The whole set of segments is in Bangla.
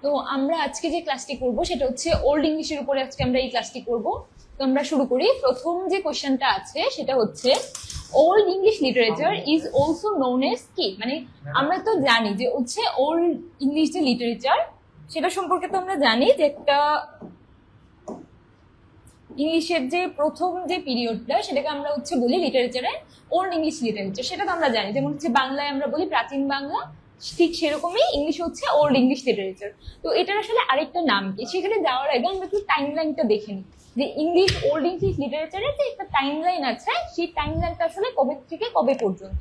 তো আমরা আজকে যে ক্লাসটি করব সেটা হচ্ছে ওল্ড ইংলিশের উপরে আজকে আমরা এই ক্লাসটি করব। তো আমরা শুরু করি। প্রথম যে কোশ্চেনটা আছে সেটা হচ্ছে old English literature is also known age কি, মানে আমরা তো জানি যে হচ্ছে ওল্ড ইংলিশ যে লিটারেচার সেটা সম্পর্কে তো আমরা জানি যে একটা ইংলিশের যে প্রথম যে পিরিয়ডটা সেটাকে আমরা হচ্ছে বলি লিটারেচারে ওল্ড ইংলিশ লিটারেচার, সেটা তো আমরা জানি। যেমন হচ্ছে বাংলায় আমরা বলি প্রাচীন বাংলা, ঠিক সেরকমই ইংলিশ হচ্ছে ওল্ড ইংলিশ লিটারেচার। তো এটার আসলে আরেকটা নাম কি, সেখানে যাওয়ার আগে আমরা একটু টাইম লাইনটা দেখে নিই যে ইংলিশ ওল্ড ইংলিশ লিটারেচারের যে একটা টাইম লাইন আছে সেই টাইম লাইনটা আসলে কবে থেকে কবে পর্যন্ত।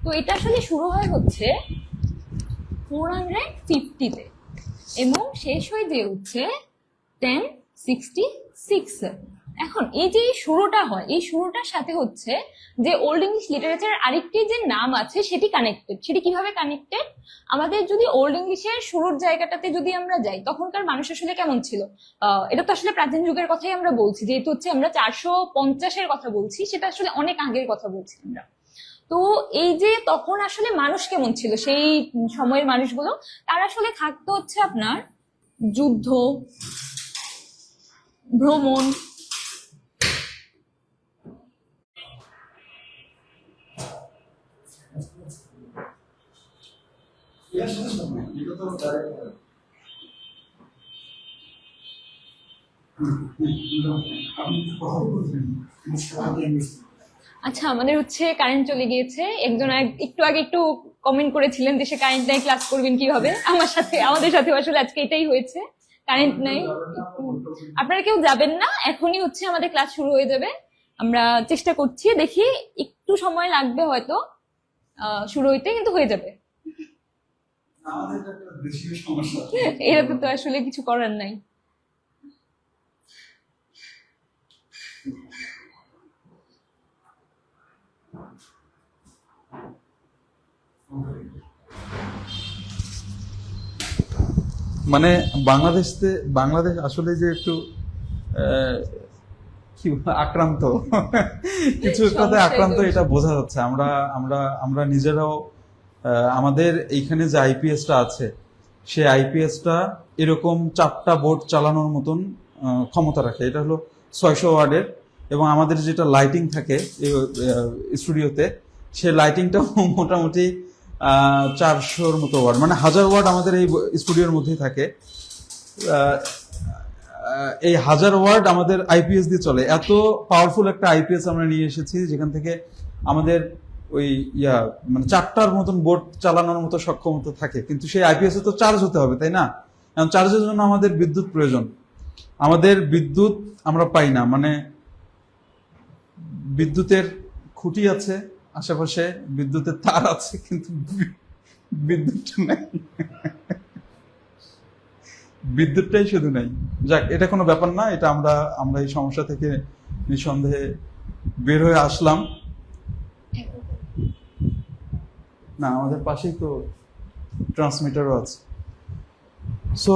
তো এটা আসলে শুরু হয় হচ্ছে 450-তে এবং শেষ হয়ে যে হচ্ছে 1066। এখন এই যে শুরুটা হয়, এই শুরুটার সাথে হচ্ছে যে ওল্ড ইংলিশ লিটারেচারের আরেকটি যে নাম আছে সেটি কানেক্টেড। সেটি কিভাবে কানেক্টেড? আমাদের যদি ওল্ড ইংলিশের শুরুর জায়গাটাতে যদি আমরা যাই, তখনকার মানুষ আসলে কেমন ছিল, এটা তো আসলে প্রাচীন যুগের কথাই আমরা বলছি, যেহেতু হচ্ছে আমরা 450-এর কথা বলছি, সেটা আসলে অনেক আগের কথা বলছি আমরা। তো এই যে তখন আসলে মানুষ কেমন ছিল, সেই সময়ের মানুষগুলো তারা আসলে থাকতো হচ্ছে আপনার যুদ্ধ, ভ্রমণ, আচ্ছা আমাদের হচ্ছে কারেন্ট চলে গিয়েছে। একজন একটু আগে একটু কমেন্ট করেছিলেন যে সে কারেন্ট নাই, ক্লাস করবেন কিভাবে। আমাদের সাথে আসলে আজকে এটাই হয়েছে, কারেন্ট নাই। আপনারা কেউ যাবেন না, এখনই হচ্ছে আমাদের ক্লাস শুরু হয়ে যাবে। আমরা চেষ্টা করছি, দেখি একটু সময় লাগবে হয়তো শুরু হইতে, কিন্তু হয়ে যাবে। এটাতে তো আসলে কিছু করার নাই। মানে বাংলাদেশ আসলে যে একটু কি আক্রান্ত কিছু কথায় আক্রান্ত, এটা বোঝা যাচ্ছে। আমরা আমরা আমরা নিজেরাও আমাদের এইখানে যে আইপিএসটা আছে, সেই আইপিএসটা এরকম 4টা বোর্ড চালানোর মতন ক্ষমতা রাখে। এটা হলো 600 ওয়ার্ডের, এবং আমাদের যেটা লাইটিং থাকে স্টুডিওতে, সেই লাইটিংটাও মোটামুটি 400-র মতো ওয়ার্ড, মানে 1000 ওয়ার্ড আমাদের এই স্টুডিওর মধ্যেই থাকে। এই 1000 ওয়ার্ড আমাদের আইপিএস দিয়ে চলে। এত পাওয়ারফুল একটা আইপিএস আমরা নিয়ে এসেছি, যেখান থেকে আমাদের ওই মানে 4টার মতন বোর্ড চালানোর মতো সক্ষমতা থাকে। কিন্তু সেই আইপিএস এ তো চার্জ হতে হবে, তাই না? এখন চার্জের জন্য আমাদের বিদ্যুৎ প্রয়োজন। আমাদের বিদ্যুৎ আমরা পাই না, মানে বিদ্যুতের খুঁটি আছে আশেপাশে, বিদ্যুতের তার আছে, কিন্তু বিদ্যুৎটা নাই। বিদ্যুৎটাই শুধু নাই। যাক, এটা কোনো ব্যাপার না। এটা আমরা এই সমস্যা থেকে নিঃসন্দেহে বের হয়ে আসলাম। না, আমাদের পাশেই তো ট্রান্সমিটারও আছে। সো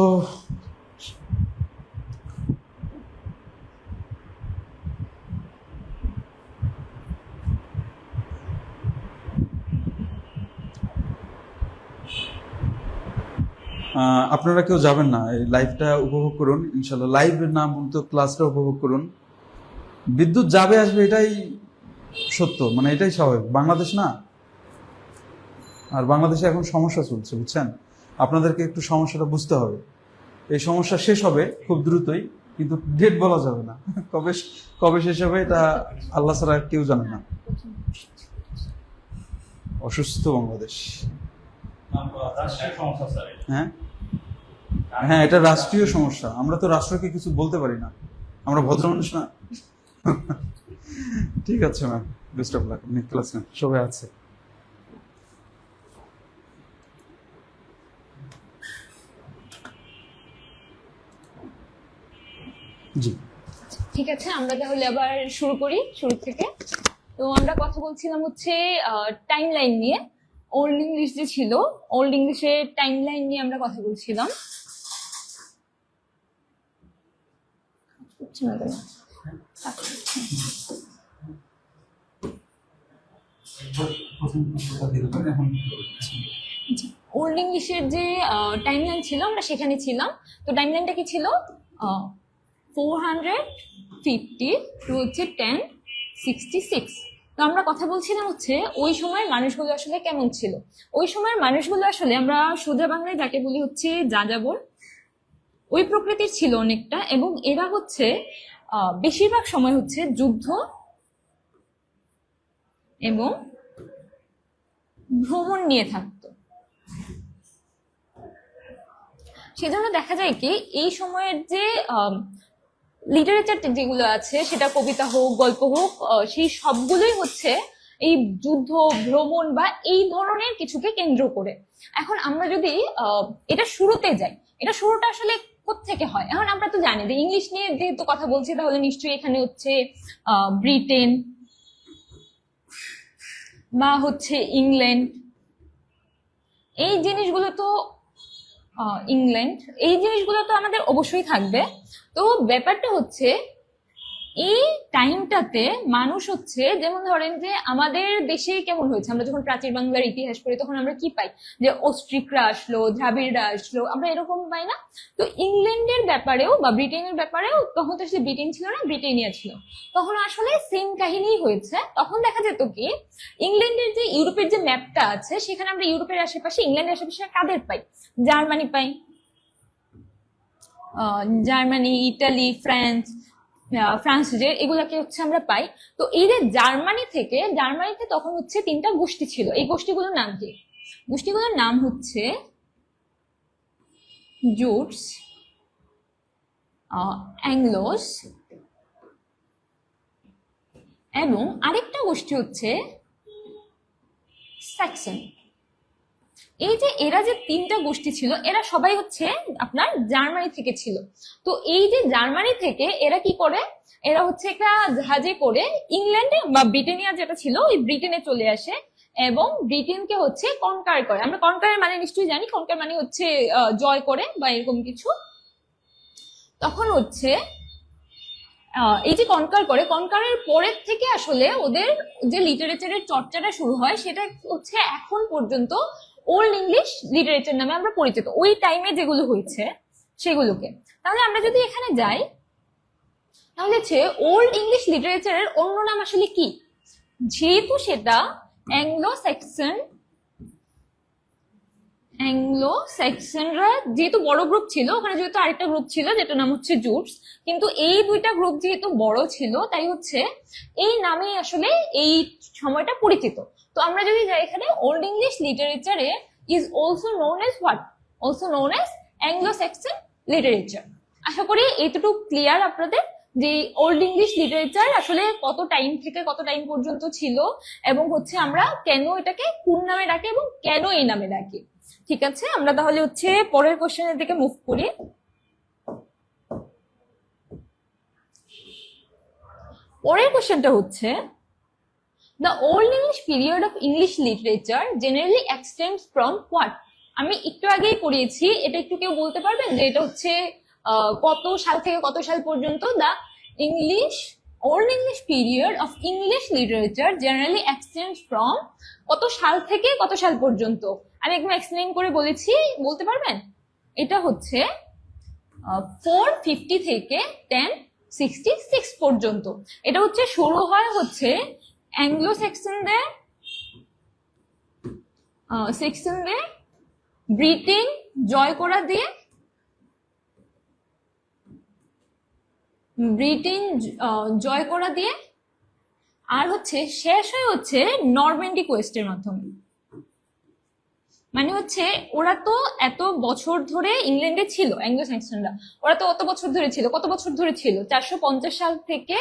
আপনারা কেউ যাবেন না, এই লাইভটা উপভোগ করুন। ইনশাল্লাহ লাইভ না বলতো ক্লাসটা উপভোগ করুন। বিদ্যুৎ যাবে আসবে, এটাই সত্য, মানে এটাই স্বাভাবিক। বাংলাদেশ না, আর বাংলাদেশে এখন সমস্যা চলছে, বুঝছেন? আপনাদেরকে একটু সমস্যাটা বুঝতে হবে। এই সমস্যা শেষ হবে খুব দ্রুতই, কিন্তু ডেট বলা যাবে না। কবে কবে শেষ হবে এটা আল্লাহ ছাড়া কেউ জানে না। অসুস্থ বাংলাদেশ। হ্যাঁ হ্যাঁ, এটা রাষ্ট্রীয় সমস্যা। আমরা তো রাষ্ট্রকে কিছু বলতে পারি না, আমরা ভদ্র মানুষ না। ঠিক আছে ম্যাম, বেস্ট অফ লাক। আপনি ক্লাস নেন, সবাই আছে। জি ঠিক আছে, আমরা তাহলে আবার শুরু করি শুরু থেকে। তো আমরা কথা বলছিলাম হচ্ছে টাইম লাইন নিয়ে। ওল্ড ইংলিশ যে ছিল, ওল্ড ইংলিশের টাইম লাইন নিয়ে আমরা কথা বলছিলাম। ওল্ড ইংলিশের যে টাইমলাইন ছিল আমরা সেখানে ছিলাম। তো টাইমলাইনটা কি ছিল, 450 টু হচ্ছে 1066। তো আমরা কথা বলছিলাম হচ্ছে ওই সময়ের মানুষগুলো আসলে কেমন ছিল। ওই সময়ের মানুষগুলো আসলে আমরা সোজা বাংলায় যাকে বলি হচ্ছে যাযাবর, ওই প্রকৃতির ছিল অনেকটা, এবং এরা হচ্ছে বেশিরভাগ সময় হচ্ছে যুদ্ধ এবং ভ্রমণ নিয়ে থাকতো। সেজন্য দেখা যায় কি এই সময়ের যে লিটারেচার যেগুলো আছে, সেটা কবিতা হোক গল্প হোক, সেই সবগুলোই হচ্ছে এই যুদ্ধ ভ্রমণ বা এই ধরনের কিছুকে কেন্দ্র করে। এখন আমরা যদি এটা শুরুতে যাই, এটা শুরুটা আসলে কোত্থেকে হয়। এখন আমরা তো জানি যে ইংলিশ নিয়ে যেহেতু কথা বলছি, তাহলে নিশ্চয়ই এখানে হচ্ছে ব্রিটেন বা হচ্ছে ইংল্যান্ড, এই জিনিসগুলো তো ইংল্যান্ড, এই জিনিসগুলো তো আমাদের অবশ্যই থাকবে। তো ব্যাপারটা হচ্ছে এই টাইমটাতে মানুষ হচ্ছে, যেমন ধরেন যে আমাদের দেশে কেমন হয়েছে, আমরা যখন প্রাচীন বাংলার ইতিহাস পড়ি তখন আমরা কি পাই, যে অস্ট্রিকরা আসলো, দ্রাবিড়রা আসলো, আমরা এরকম পাই না। তো ইংল্যান্ডের ব্যাপারেও বা ব্রিটেনের ব্যাপারেও, তখন তো আসলে ব্রিটেন ছিল না, ব্রিটেনিয়া ছিল, তখন আসলে সেম কাহিনী হয়েছে। তখন দেখা যেত কি ইংল্যান্ডের যে ইউরোপের যে ম্যাপটা আছে, সেখানে আমরা ইউরোপের আশেপাশে, ইংল্যান্ডের আশেপাশে কাদের পাই, জার্মানি পাই, জার্মানি, ইটালি, ফ্রান্স যে এগুলাকে হচ্ছে আমরা পাই। তো এই যে জার্মানিতে তখন হচ্ছে 3টা গোষ্ঠী ছিল। এই গোষ্ঠীগুলোর নাম কি? গোষ্ঠীগুলোর নাম হচ্ছে জুটস, অ্যাংলোস, এবং আরেকটা গোষ্ঠী হচ্ছে স্যাক্সন। এই যে এরা যে 3টা গোষ্ঠী ছিল, এরা সবাই হচ্ছে আপনার জার্মানি থেকে ছিল। তো এই যে জার্মানি থেকে এরা কি করে, এরা হচ্ছে একটা জাহাজে করে ইংল্যান্ডে বা ব্রিটেনিয়া যেটা ছিল ওই ব্রিটেনে চলে আসে, এবং ব্রিটেনকে হচ্ছে কনকার করে। আমরা কনকারের মানে নিশ্চয়ই জানি, কনকার মানে হচ্ছে জয় করে বা এরকম কিছু। তখন হচ্ছে এই যে কনকারের পরের থেকে আসলে ওদের যে লিটারেচারের চর্চাটা শুরু হয়, সেটা হচ্ছে এখন পর্যন্ত ওল্ড ইংলিশ লিটারেচার নামে আমরা পরিচিত, ওই টাইমে যেগুলো হয়েছে সেগুলোকে। তাহলে আমরা যদি এখানে যাই, তাহলে হচ্ছে ওল্ড ইংলিশ লিটারেচারের অন্য নাম আসলে কি, যেহেতু সেটা অ্যাংলো স্যাক্সনরা যেহেতু বড় গ্রুপ ছিল, ওখানে যেহেতু আরেকটা গ্রুপ ছিল যেটা নাম হচ্ছে জুটস, কিন্তু এই 2টা গ্রুপ যেহেতু বড় ছিল, তাই হচ্ছে এই নামেই আসলে এই সময়টা পরিচিত। তো আমরা যদি যাই এখানে, ওল্ড ইংলিশ লিটারেচারে is also known as what, also known as Anglo Saxon literature. আশা করি এইটুকু ক্লিয়ার আপনাদের, যে ওল্ড ইংলিশ লিটারেচার আসলে কত টাইম থেকে কত টাইম পর্যন্ত ছিল, এবং হচ্ছে আমরা কেন এটাকে কোন নামে ডাকি এবং কেন এই নামে ডাকি। ঠিক আছে, আমরা তাহলে হচ্ছে পরের কোশ্চেনের দিকে মুভ করি। পরের কোশ্চেনটা হচ্ছে, the old English period of English literature generally extends from what. আমি একটু আগেই পড়িয়েছি, এটা একটু কেউ বলতে পারবেন যে এটা হচ্ছে কত সাল থেকে কত সাল পর্যন্ত? The old English period of English literature generally extends from, কত সাল থেকে কত সাল পর্যন্ত? আমি একদম এক্সপ্লেইন করে বলেছি, বলতে পারবেন? এটা হচ্ছে 450 থেকে 1066 পর্যন্ত। এটা হচ্ছে শুরু হয় হচ্ছে অ্যাংলো সেক্সনদের ব্রিটেন জয় করা দিয়ে, আর হচ্ছে শেষ হয় হচ্ছে নরম্যান্ডি কোয়েস্টের মাধ্যমে। মানে হচ্ছে ওরা তো এত বছর ধরে ইংল্যান্ডে ছিল, অ্যাংলো স্যাক্সনরা, ওরা তো অত বছর ধরে ছিল, কত বছর ধরে ছিল? 450 সাল থেকে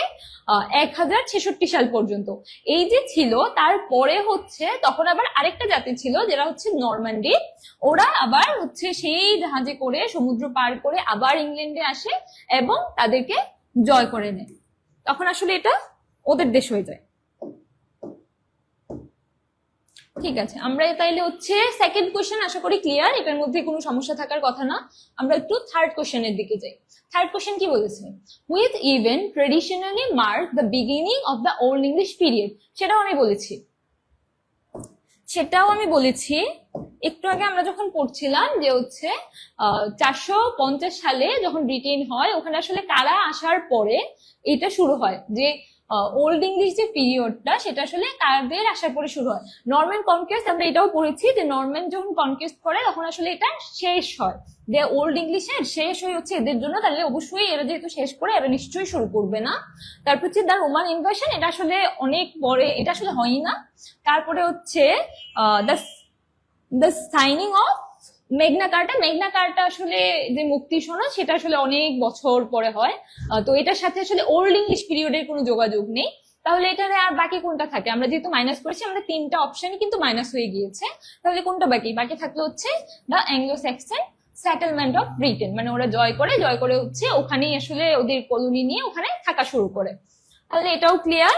1066 সাল পর্যন্ত এই যে ছিল। তারপরে হচ্ছে তখন আবার আরেকটা জাতি ছিল যেটা হচ্ছে নরম্যান্ডি, ওরা আবার হচ্ছে সেই জাহাজে করে সমুদ্র পার করে আবার ইংল্যান্ডে আসে এবং তাদেরকে জয় করে নেয়। তখন আসলে এটা ওদের দেশ হয়ে যায়। ঠিক আছে, আমরা তাইলে হচ্ছে সেকেন্ড কোশ্চেন আশা করি ক্লিয়ার, এটার মধ্যে কোনো সমস্যা থাকার কথা না। আমরা একটু থার্ড কোশ্চেনের দিকে যাই। থার্ড কোশ্চেন কি বলেছে? With event traditionally mark the beginning of the old English period, সেটাও আমি বলেছি। সেটাও আমি বলেছি একটু আগে আমরা যখন পড়ছিলাম যে হচ্ছে 450 সালে যখন ব্রিটেন হয়, ওখানে আসলে কারা আসার পরে এটা শুরু হয়, যে ওল্ড ইংলিশ যে পিরিয়ডটা সেটা আসলে কাদের আসার পরে শুরু হয়। নরম্যান কনকোয়েস্ট আমরা এটাও পড়েছি যে নরম্যান যখন কনকোয়েস্ট করে তখন আসলে এটা শেষ হয়, যে ওল্ড ইংলিশের শেষ হয়ে হচ্ছে এদের জন্য, তাহলে অবশ্যই এরা যেহেতু শেষ করে এরা নিশ্চয়ই শুরু করবে না। তারপর হচ্ছে দ্য রোমান ইনভাশন, এটা আসলে অনেক পরে, এটা আসলে হয়ই না। তারপরে হচ্ছে দ্য দ্য সাইনিং অফ মেঘনা কার্টা। মেঘনা কার্টা আসলে যে মুক্তি সনদ সেটা আসলে অনেক বছর পরে হয়, তো এটার সাথে আসলে ওল্ড ইংলিশ পিরিয়ডের কোনো যোগাযোগ নেই। তাহলে এখানে আর বাকি কোনটা থাকে? আমরা যেহেতু মাইনাস করেছি, আমাদের 3টা অপশনই কিন্তু মাইনাস হয়ে গিয়েছে। তাহলে কোনটা বাকি? বাকি থাকলো হচ্ছে the Anglo Saxon settlement of Britain, মানে ওরা জয় করে হচ্ছে ওখানেই আসলে ওদের কলোনি নিয়ে ওখানে থাকা শুরু করে। তাহলে এটাও ক্লিয়ার।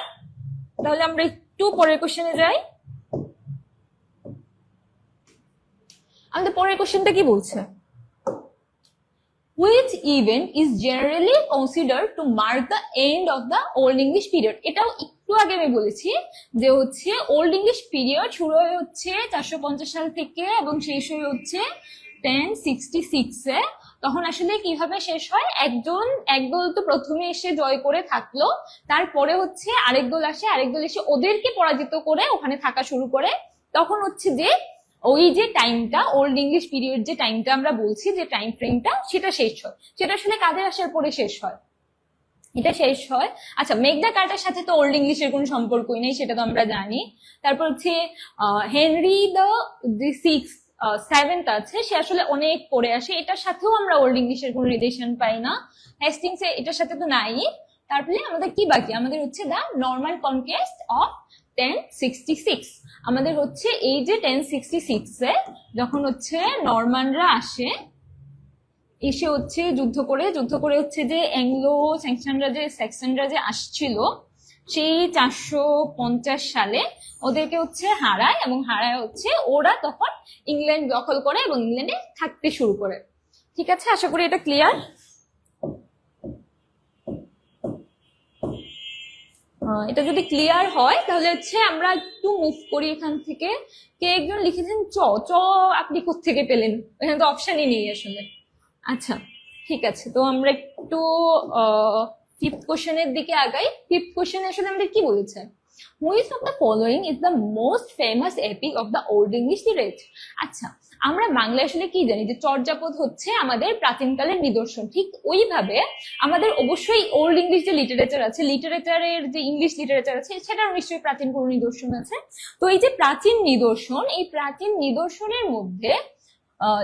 তাহলে আমরা একটু পরের কোশ্চেনে যাই। আমাদের পরের কোশ্চেনটা কি বলছে? Which event is generally considered to mark the end of the Old English period? এটাও একটু আগে আমি বলেছি যে হচ্ছে ওল্ড ইংলিশ পিরিয়ড শুরু হয়ে হচ্ছে 450 সাল থেকে এবং শেষ হয়ে হচ্ছে 1066 এ। তখন আসলে কিভাবে শেষ হয়? একদল তো প্রথমে এসে জয় করে থাকলো, তারপরে হচ্ছে আরেক দল আসে, আরেক দল এসে ওদেরকে পরাজিত করে ওখানে থাকা শুরু করে। তখন হচ্ছে যে ওই যে টাইমটা, ওল্ড ইংলিশ পিরিয়ড যে টাইমটা আমরা বলছি, যে টাইম ফ্রেমটা, সেটা শেষ হয়। সেটা আসলে কাদের আসার পরে শেষ হয়? এটা শেষ হয়, আচ্ছা, মেঘনা কার্টার সাথে তো ওল্ড ইংলিশের কোনো সম্পর্কই নেই, সেটা তো আমরা জানি। তারপর হচ্ছে হেনরি দ্য সেভেন্থ আছে, সে আসলে অনেক পরে আসে, এটার সাথেও আমরা ওল্ড ইংলিশের কোনো রিলেশন পাই না। হেস্টিংস এটার সাথে তো নাই। তারপরে আমাদের কি বাকি? আমাদের হচ্ছে দ্য নরমান কনকোয়েস্ট অফ 1066। আমাদের হচ্ছে এই যে 1066 এ যখন হচ্ছে নরমানরা আসে, এসে হচ্ছে যুদ্ধ করে হচ্ছে যে অ্যাংলো স্যাক্সনরা যে আসছিল, সেই 450 সালে ওদেরকে হচ্ছে হারায়, এবং হারায় হচ্ছে ওরা তখন ইংল্যান্ড দখল করে এবং ইংল্যান্ডে থাকতে শুরু করে। ঠিক আছে, আশা করি এটা ক্লিয়ার। এটা যদি ক্লিয়ার হয় তাহলে হচ্ছে আমরা একটু মুভ করি এখান থেকে। কে একজন লিখেছেন চ চ, আপনি কোত্থেকে পেলেন? এখানে তো অপশনই নেই আসলে। আচ্ছা, ঠিক আছে, তো আমরা একটু ফিফথ কোশ্চেনের দিকে আগাই। ফিফথ কোশ্চেনে আসলে আমাদের কি বলেছে? Which of the following is the most famous epic of the Old English literature? আচ্ছা, আমরা বাংলায় আসলে কি জানি যে চর্যাপদ হচ্ছে আমাদের প্রাচীনকালের নিদর্শন। ঠিক ওইভাবে আমাদের অবশ্যই ওল্ড ইংলিশ যে লিটারেচার আছে, লিটারেচারের যে ইংলিশ লিটারেচার আছে, সেটার নিশ্চয়ই প্রাচীন কোনো নিদর্শন আছে। তো এই যে প্রাচীন নিদর্শন, এই প্রাচীন নিদর্শনের মধ্যে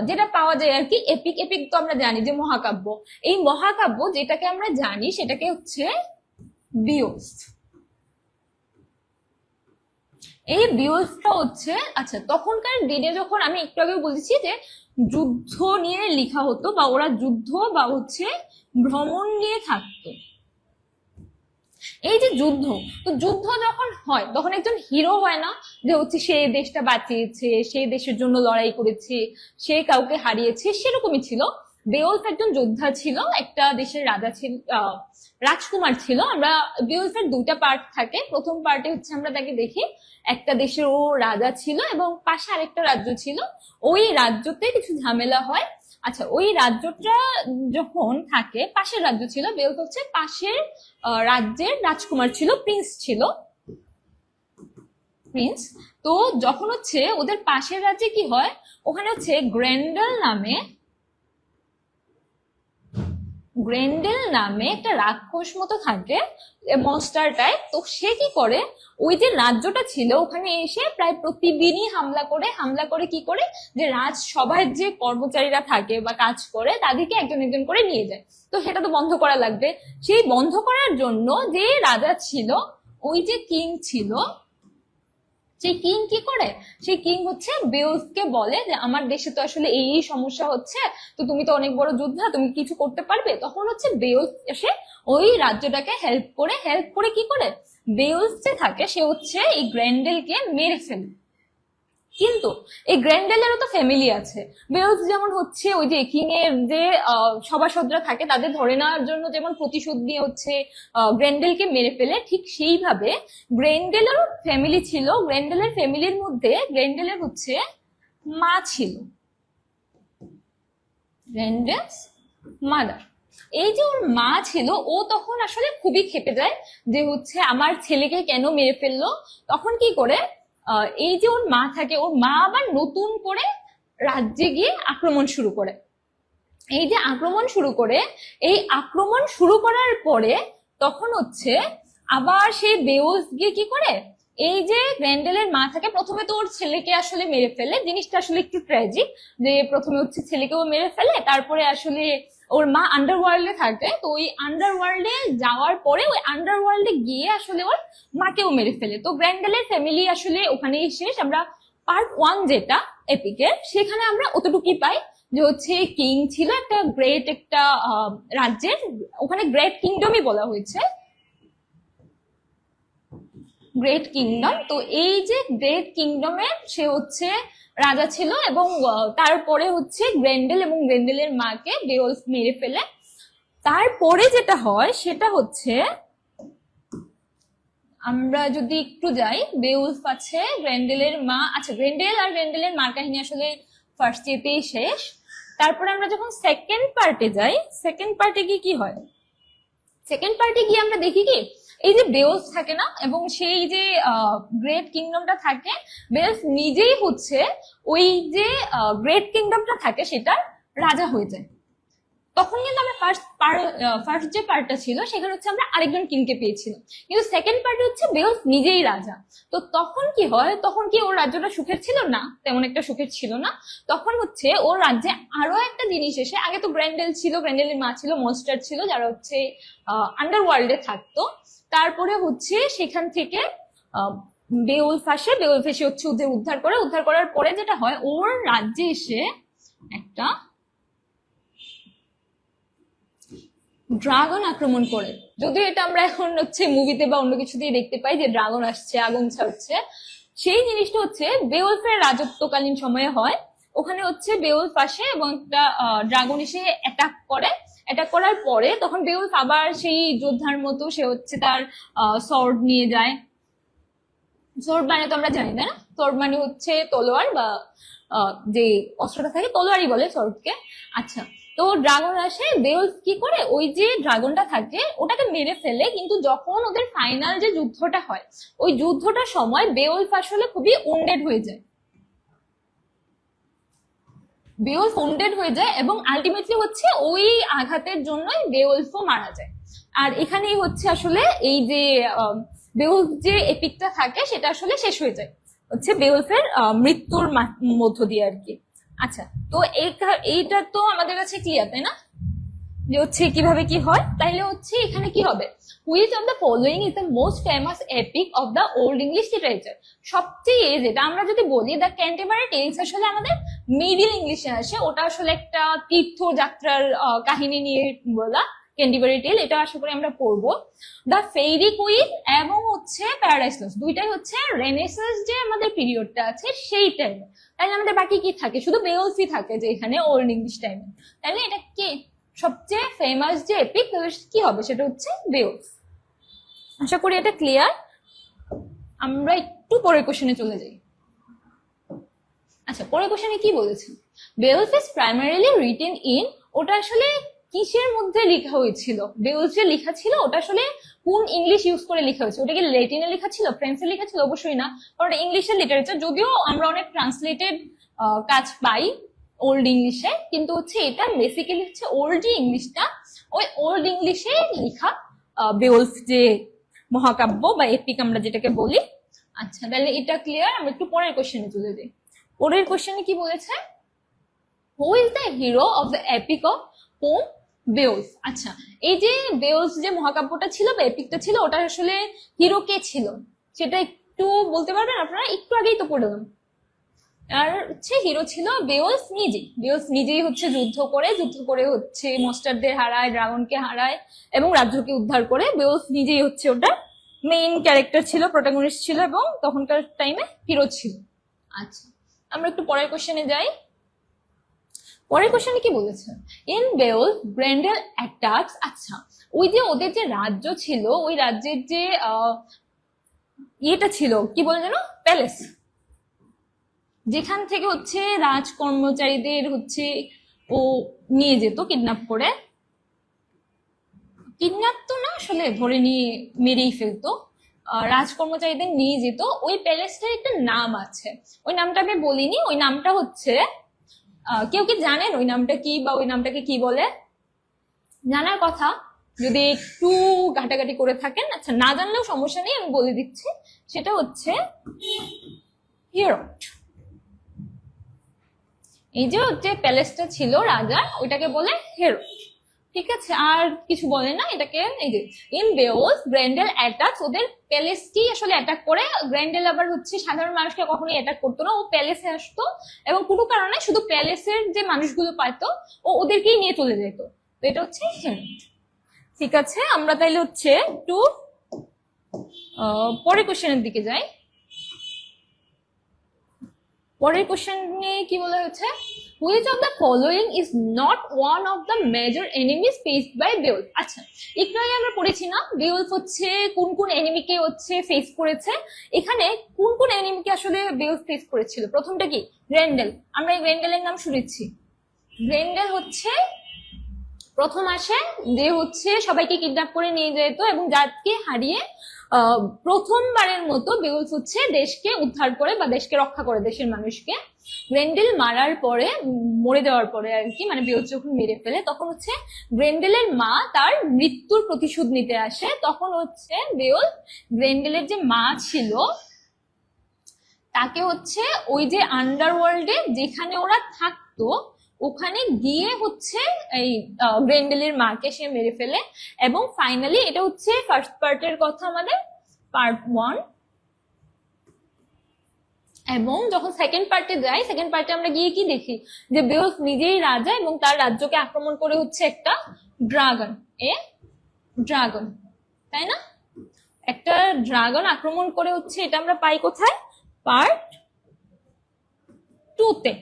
যেটা পাওয়া যায় আর কি, এপিক তো আমরা জানি যে মহাকাব্য। এই মহাকাব্য যেটাকে আমরা জানি সেটাকে হচ্ছে বিওস্ট। এই বিওস্টটা হচ্ছে, আচ্ছা, তখনকার দিনে যখন আমি একটু আগে বলেছি যে যুদ্ধ নিয়ে লেখা হতো, বা ওরা যুদ্ধ বা হচ্ছে ভ্রমণ নিয়ে থাকতো। এই যে যুদ্ধ, তো যুদ্ধ যখন হয় তখন একজন হিরো হয় না, যে হচ্ছে সে দেশটা বাঁচিয়েছে, সে দেশের জন্য লড়াই করেছে, সে কাউকে হারিয়েছে, সেরকমই ছিল। বেওলফ একজন যোদ্ধা ছিল, একটা দেশের রাজা ছিল, রাজকুমার ছিল। আমরা বেওলফের 2টা পার্ট থাকে। প্রথম পার্টে হচ্ছে আমরা তাকে দেখি একটা দেশের ও রাজা ছিল এবং পাশে আরেকটা রাজ্য ছিল, ওই রাজ্যতে কিছু ঝামেলা হয়। আচ্ছা, ওই রাজ্যটা যখন থাকে, পাশের রাজ্য ছিল, বেওলফ হচ্ছে পাশের রাজ্যের রাজকুমার ছিল, প্রিন্স ছিল, প্রিন্স। তো যখন হচ্ছে ওদের পাশের রাজ্যে কি হয়, ওখানে হচ্ছে গ্রেন্ডেল নামে একটা রাক্ষস মতো থাকে, মনস্টার টাইপ। তো সে কি করে, ওই যে রাজ্যটা ছিল ওখানে এসে প্রায় প্রতিদিনই হামলা করে কি করে, যে রাজসভার যে কর্মচারীরা থাকে বা কাজ করে তাদেরকে একজন একজন করে নিয়ে যায়। তো সেটা তো বন্ধ করা লাগবে। সেই বন্ধ করার জন্য যে রাজা ছিল, ওই যে কিং ছিল, সেই কিং কি করে, সেই কিং হচ্ছে বেওলফকে বলে যে আমার দেশে তো আসলে এই সমস্যা হচ্ছে, তো তুমি তো অনেক বড় যোদ্ধা, তুমি কিছু করতে পারবে। তখন হচ্ছে বেওলফ এসে ওই রাজ্যটাকে হেল্প করে কি করে, বেওলফ যে থাকে সে হচ্ছে এই গ্রেন্ডেলকে মেরে ফেলে। কিন্তু এই গ্রেন্ডেলেরও তো ফ্যামিলি আছে। বেওলফ যেমন হচ্ছে ওই যে কিং এর যে সভাসদরা থাকে তাদের ধরে নেওয়ার জন্য যেমন প্রতিশোধ নিয়ে হচ্ছে গ্রেন্ডেলকে মেরে ফেলে, ঠিক সেইভাবে গ্রেন্ডেলেরও ফ্যামিলি ছিল। গ্রেন্ডেলের ফ্যামিলির মধ্যে গ্রেন্ডেলের হচ্ছে মা ছিল, গ্রেন্ডেলস মাদার। এই যে ওর মা ছিল, ও তখন আসলে খুবই ক্ষেপে যায় যে হচ্ছে আমার ছেলেকে কেন মেরে ফেললো। তখন কি করে, এই যে ওর মা থাকে, ওর মা আবার নতুন করে রাজ্যে গিয়ে আক্রমণ শুরু করে। এই যে আক্রমণ শুরু করে, এই আক্রমণ শুরু করার পরে তখন হচ্ছে আবার সেই বেওলফ গিয়ে কি করে, এই যে গ্রেন্ডেলের মা থাকে, প্রথমে তো ওর ছেলেকে আসলে মেরে ফেলে। জিনিসটা আসলে একটু ট্র্যাজিক যে প্রথমে হচ্ছে ছেলেকেও মেরে ফেলে, তারপরে আসলে ওর মা আন্ডারওয়ার্ল্ডে থাকে, তো ওই আন্ডারওয়ার্ল্ডে যাওয়ার পরে ওই আন্ডারওয়ার্ল্ডে গিয়ে আসলে ওর মাকেও মেরে ফেলে। তো গ্রেন্ডেলের ফ্যামিলি আসলে ওখানেই শেষ। আমরা পার্ট 1 যেটা এপিকের, সেখানে আমরা অতটুকুই পাই যে হচ্ছে কিং ছিল একটা গ্রেট একটা রাজ্যের, ওখানে গ্রেট কিংডমই বলা হয়েছে, গ্রেট কিংডম। তো এই যে গ্রেট কিংডমের সে হচ্ছে রাজা ছিল, এবং তারপরে হচ্ছে গ্রেন্ডেল এবং গ্রেন্ডেলের মাকে বেওলফ মেরে ফেলে। তারপরে যেটা হয় সেটা হচ্ছে, আমরা যদি একটু যাই, বেওলফ আছে, গ্রেন্ডেলের মা, আচ্ছা গ্রেন্ডেল আর গ্রেন্ডেলের মার কাহিনী আসলে ফার্স্ট ইয়েতেই শেষ। তারপরে আমরা যখন সেকেন্ড পার্টে যাই, সেকেন্ড পার্টে গিয়ে কি হয়, সেকেন্ড পার্টে গিয়ে আমরা দেখি কি, এই যে বেওলফ থাকে না, এবং সেই যে গ্রেট কিংডমটা থাকে, বেওলফ নিজেই হচ্ছে ওই যে গ্রেট কিংডমটা থাকে সেটার রাজা হয়ে যায়। তখন কিন্তু আমরা ফার্স্ট যে পার্টটা ছিল সেখানে হচ্ছে আমরা আরেকজন কিংকে পেয়েছিলাম, কিন্তু সেকেন্ড পার্টে হচ্ছে বেওলফ নিজেই রাজা। তো তখন কি হয়, তখন কি ওর রাজ্যটা সুখের ছিল না, তেমন একটা সুখের ছিল না। তখন হচ্ছে ওর রাজ্যে আরো একটা জিনিস এসে, আগে তো গ্রেন্ডেল ছিল, গ্রেন্ডেলের মা ছিল, মনস্টার ছিল যারা হচ্ছে আন্ডারওয়ার্ল্ডে থাকতো। তারপরে হচ্ছে সেখান থেকে বেওলফ আসে, বেওলফ এসে হচ্ছে ওদের উদ্ধার করে, উদ্ধার করার পরে যেটা হয়, ওর রাজ্যে এসে একটা ড্রাগন আক্রমণ করে। যদিও এটা আমরা এখন হচ্ছে মুভিতে বা অন্য কিছু দিয়ে দেখতে পাই যে ড্রাগন আসছে, আগুন ছাড়ছে, সেই জিনিসটা হচ্ছে বেওলফের রাজত্বকালীন সময়ে হয়। ওখানে হচ্ছে বেওলফ আসে এবং একটা ড্রাগন এসে অ্যাটাক করে। অ্যাটাক করার পরে তখন বেওলফ আবার সেই যোদ্ধার মতো সে হচ্ছে তার সর্ড নিয়ে যায়। সর্ড মানে তো আমরা জানি না, সর্ড মানে হচ্ছে তলোয়ার, বা যে অস্ত্রটা থাকে তলোয়ারই বলে সর্ডকে। আচ্ছা, তো ড্রাগন আসে, বেওলফ কি করে, ওই যে ড্রাগনটা থাকে ওটাকে মেরে ফেলে। কিন্তু যখন ওদের ফাইনাল যে যুদ্ধটা হয়, ওই যুদ্ধটার সময় বেওলফ আসলে খুবই উন্ডেড হয়ে যায়, বেওলফ উন্ডেড হয়ে যায়, এবং আলটিমেটলি হচ্ছে ওই আঘাতের জন্যই বেওলফও মারা যায়। আর এখানেই হচ্ছে আসলে এই যে বেওলফ যে এপিকটা থাকে সেটা আসলে শেষ হয়ে যায় হচ্ছে বেওলফের মৃত্যুর মধ্য দিয়ে আর কি। আচ্ছা, তো এইটা তো আমাদের কাছে ক্লিয়ার, তাই না, যে হচ্ছে কিভাবে কি হয়। তাইলে হচ্ছে এখানে কি হবে, which of the following is the most famous epic of the old English literature. সবচেয়ে যেটা আমরা যদি বলি দ্য ক্যান্টারবারি টেলস, আসলে আমাদের মিডিল ইংলিশে আসে, ওটা আসলে একটা তীর্থযাত্রার কাহিনী নিয়ে বলা ক্যান্টারবারি টেল, এটা আশা করি আমরা পড়বো। দ্য ফেইরি কুইন এবং হচ্ছে প্যারাডাইস লস্ট, দুইটাই হচ্ছে রেনেসাঁস যে আমাদের পিরিয়ডটা আছে সেই টাইমে। তাইলে আমাদের বাকি কি থাকে, শুধু বেওলফই থাকে যে এখানে ওল্ড ইংলিশ টাইমে। তাইলে এটা কি সবচেয়ে ফেমাস যে এপিক, কি হবে, সেটা হচ্ছে বেওলফ। আশা করি এটা ক্লিয়ার। আমরা একটু পরের কোশ্চেনে চলে যাই। আচ্ছা, পরের কোশ্চেনে কি বলেছে, বেওলফ ইজ প্রাইমারিলি রিটেন ইন, ওটা আসলে কিসের মধ্যে লেখা হয়েছিল, বেওলফ যে লেখা ছিল ওটা আসলে কোন ইংলিশ ইউজ করে লেখা হয়েছে, ওটা কি ল্যাটিনে লেখা ছিল, ফ্রেঞ্চে লেখা ছিল, অবশ্যই না, কারণ ইংলিশের লিটারেচার। যদিও আমরা অনেক ট্রান্সলেটেড কাজ পাই ওল্ড ইংলিশে, কিন্তু হচ্ছে এটা বেসিক্যালি হচ্ছে ওল্ড যে ইংলিশটা, ওই ওল্ড ইংলিশে লেখা বেওলফ যে মহাকাব্য বা এপিক আমরা যেটাকে বলি। আচ্ছা, তাহলে এটা ক্লিয়ার। আমরা একটু পরের কোশ্চেনে চলে যাই। পরের কোশ্চেনে কি বলেছে, who is the hero of the epic of poem Beowulf. আচ্ছা, এই যে বেওলফ যে মহাকাব্যটা ছিল বা এপিকটা ছিল, ওটা আসলে হিরো কে ছিল সেটা একটু বলতে পারবেন আপনারা? একটু আগেই তো পড়লাম। আর হচ্ছে হিরো ছিল বেওলফ নিজে, বেওলফ নিজেই হচ্ছে যুদ্ধ করে হচ্ছে মনস্টারদের হারায়, ড্রাগনকে হারায় এবং রাজ্যকে উদ্ধার করে। বেওলফ নিজেই হচ্ছে ওটা মেইন ক্যারেক্টার ছিল, প্রোটাগনিস্ট ছিল, এবং তখনকার টাইমে হিরো ছিল। আচ্ছা, আমরা একটু পরের কোশ্চেনে যাই। পরের কোশ্চেনে কি বলেছে, ইন বেওল গ্রেন্ডেল অ্যাটাকস। আচ্ছা, ওই যে ওদের যে রাজ্য ছিল, ওই রাজ্যের যে ইয়েটা ছিল, কি বলে যেন, প্যালেস, যেখান থেকে হচ্ছে রাজকর্মচারীদের হচ্ছে ও নিয়ে যেত কিডন্যাপ করে, কিডন্যাপ তো না আসলে, ধরে নিয়ে মেরেই ফেলতো, রাজকর্মচারীদের নিয়ে যেত। ওই প্যালেসটার একটা নাম আছে, ওই নামটা আমি বলিনি, ওই নামটা হচ্ছে, কেউ কি জানেন ওই নামটা কি, বা ওই নামটাকে কি বলে? জানার কথা, যদি একটু ঘাটাঘাটি করে থাকেন। আচ্ছা, না জানলেও সমস্যা নেই, আমি বলে দিচ্ছি, সেটা হচ্ছে হিরোট। এই যে হচ্ছে প্যালেসটা ছিল রাজার, ওইটাকে বলে হেরোট। ঠিক আছে, আর কিছু বলে না এটাকে। এই যে ইন বেওলস গ্র্যান্ডেল অ্যাটাকস, ওদের প্যালেসকেই আসলে অ্যাটাক করে। গ্র্যান্ডেল আবার হচ্ছে সাধারণ মানুষকে কখনোই অ্যাটাক করতো না, ও প্যালেসে আসতো এবং কোনো কারণে শুধু প্যালেসের যে মানুষগুলো পাইতো ও ওদেরকেই নিয়ে চলে যেত। তো এটা হচ্ছে হেরোট। ঠিক আছে, আমরা তাইলে হচ্ছে একটু পরের কোশ্চেনের দিকে যাই। পরের কোশ্চেনে কি বলা হয়েছে, which of the following is not one of the major enemies faced by Beowulf. আচ্ছা, একটু আগে আমরা পড়েছি না বেওলফ হচ্ছে কোন কোন এনিমিকে হচ্ছে ফেস করেছে। এখানে কোন কোন এনিমিকে আসলে বেওলফ ফেস করেছিল? প্রথমটা কি, গ্রেন্ডেল। আমরা এই গ্রেন্ডেলের নাম শুনেছি। গ্রেন্ডেল হচ্ছে প্রথম আসে, যে হচ্ছে সবাইকে কিডন্যাপ করে নিয়ে যেত এবং যাকে হারিয়ে প্রথমবারের মতো বেওলফ হচ্ছে দেশকে উদ্ধার করে বা দেশকে রক্ষা করে, দেশের মানুষকে। গ্রেন্ডেল মারার পরে, মরে যাওয়ার পরে আর কি, মানে বেওলফ যখন মেরে ফেলে তখন হচ্ছে গ্রেন্ডেলের মা তার মৃত্যুর প্রতিশোধ নিতে আসে। তখন হচ্ছে বেওলফ গ্রেন্ডেলের যে মা ছিল তাকে হচ্ছে ওই যে আন্ডারওয়ার্ল্ডে যেখানে ওরা থাকতো ওখানে গিয়ে হচ্ছে এই গ্রেন্ডেলের মাকে সে মেরে ফেলে। এবং ফাইনালি, এটা হচ্ছে ফার্স্ট পার্টের কথা, আমাদের পার্ট 1। এবং যখন সেকেন্ড পার্টে যাই, সেকেন্ড পার্টে আমরা গিয়ে কি দেখি, যে বেওলফ নিজেই রাজা এবং তার রাজ্যকে আক্রমণ করে হচ্ছে একটা ড্রাগন, ড্রাগন, তাই না? একটা ড্রাগন আক্রমণ করে হচ্ছে, এটা আমরা পাই কোথায়, পার্ট 2-তে।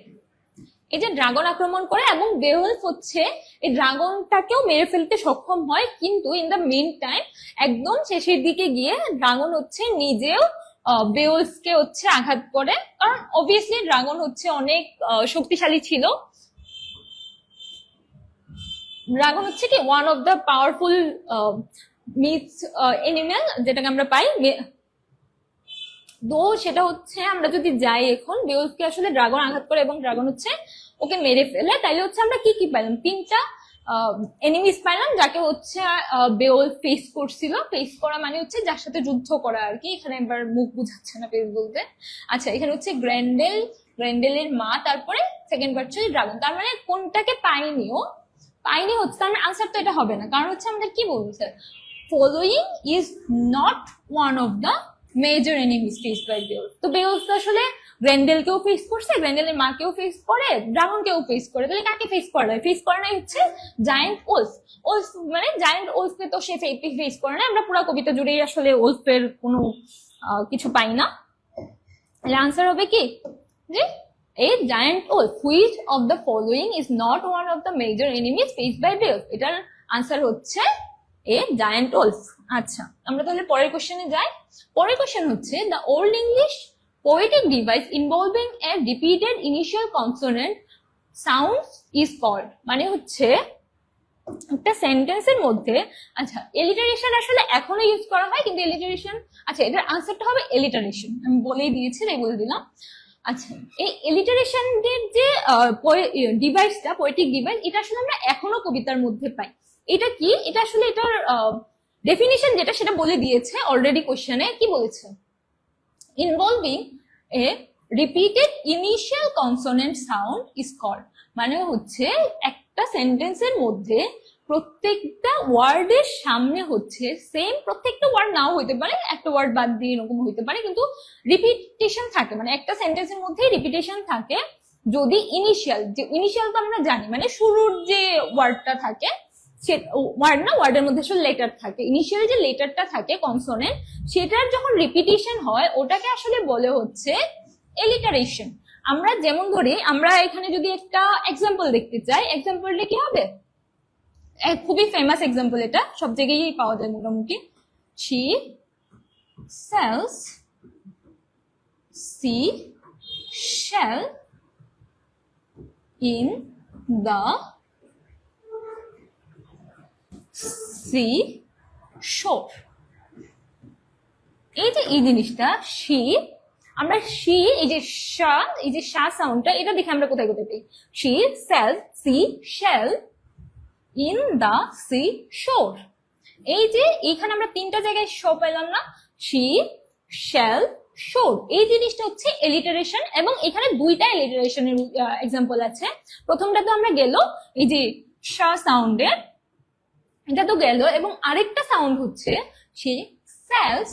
এই যে ড্রাগন আক্রমণ করে এবং বেওলফ হচ্ছে এই ড্রাগনটাকেও মেরে ফেলতে সক্ষম হয়, কিন্তু ইন দ্য মেন টাইম একদম শেষের দিকে গিয়ে ড্রাগন হচ্ছে নিজেও বেওলফকে হচ্ছে আঘাত করে, কারণ অবভিয়াসলি ড্রাগন হচ্ছে অনেক শক্তিশালী ছিল। ড্রাগন হচ্ছে কি one of the powerful myths animal, যেটাকে আমরা পাই। তো সেটা হচ্ছে, আমরা যদি যাই এখন, বেওলফকে আসলে ড্রাগন আঘাত করে এবং ড্রাগন হচ্ছে ওকে মেরে ফেলে। তাইলে হচ্ছে আমরা কি কি পাইলাম, 3টা এনিমিস পাইলাম, যাকে হচ্ছে বেওলফ ফেস করছিল। ফেস করা মানে হচ্ছে যার সাথে যুদ্ধ করা আর কি, এখানে এবার মুখ বুঝাচ্ছে না ফেস বলতে। আচ্ছা, এখানে হচ্ছে গ্রেন্ডেলের মা, তারপরে সেকেন্ড পার্ট হচ্ছে ড্রাগন। তার মানে কোনটাকে পাইনি হচ্ছে, তার আনসার তো এটা হবে না, কারণ হচ্ছে আমাদের কি বলছে, following is not one of the major enemies face by Beowulf. তো বেওলফ তো আসলে গ্রেন্ডেলকেও ফেস করছে, গ্রেন্ডেলের মাকেও ফেস করে, ড্রাগনকেও ফেস করে, তাহলে কাকে ফেস করে? ফেস করে না হচ্ছে জায়ান্ট ওলফ। ওলফ মানে জায়ান্ট ওলফকে তো সে ফেস করে না। আমরা পুরো কবিতা জুড়েই আসলে ওলফের কোনো কিছু পাই না। তাহলে আনসার হবে কি, যে a giant wolf, which of the following is not one of the major enemies faced by beowulf? এটার আনসার হচ্ছে a giant wolf। আচ্ছা, আমরা তাহলে পরের কোশ্চেনে যাই। পরের কোশ্চেন হচ্ছে, the old English poetic device involving a repeated initial consonant sounds is called, মানে হচ্ছে একটা সেন্টেন্সের মধ্যে, আচ্ছা এলিটারেশন আসলে এখনো ইউজ করা হয়, কিন্তু এলিটারেশন, আচ্ছা এটার আনসারটা হবে এলিটারেশন, আমি বলেই দিয়েছি, তাই বলে দিলাম। আচ্ছা, এই এলিটারেশনের যে ডিভাইসটা, পোয়েটিক ডিভাইস, এটা আসলে আমরা এখনো কবিতার মধ্যে পাই। এটা কি, এটা আসলে এটার ডেফিনিশন যেটা সেটা বলে দিয়েছে অলরেডি কোশ্চেনে। কি বলেছে, involving a repeated initial consonant sound is called, মানে হচ্ছে একটা সেন্টেন্সের মধ্যে প্রত্যেকটা ওয়ার্ডের সামনে হচ্ছে সেম, প্রত্যেকটা ওয়ার্ড নাও হইতে পারে, একটা ওয়ার্ড বাদ দিয়ে এরকম হইতে পারে, কিন্তু রিপিটেশন থাকে, মানে একটা সেন্টেন্সের মধ্যে রিপিটেশন থাকে যদি ইনিশিয়াল, যে ইনিশিয়াল তো আমরা জানি মানে শুরুর যে ওয়ার্ডটা থাকে, সে ওয়ার্ড না, ওয়ার্ডের মধ্যে আসলে লেটার থাকে, ইনিশিয়াল যে লেটারটা থাকে কনসোনেন্ট, সেটার যখন রিপিটেশন হয় ওটাকে আসলে বলে হচ্ছে এলিটারেশন। আমরা যেমন ধরি, আমরা এখানে যদি একটা এক্সাম্পল দেখতে চাই, এক্সাম্পলটা কি হবে? খুবই ফেমাস এক্সাম্পল, এটা সব জায়গায় পাওয়া যায় মোটামুটি। she sells shell in the sea shore। এই যে এই জিনিসটা she, আমরা she, এই যে শা সাউন্ডটা, এটা দেখে আমরা কোথায় কোথায় পাই? she sells shell in the sea shore। এই যে এইখানে আমরা তিনটা জায়গায় শো পেলাম না, she shall shore, এই জিনিসটা হচ্ছে এলিটারেশন, এবং এখানে দুইটা এলিটারেশনের এক্সাম্পল আছে। প্রথমটা তো আমরা গেল এই যে শা সাউন্ডের, এটা তো গেল, এবং আরেকটা সাউন্ড হচ্ছে she sells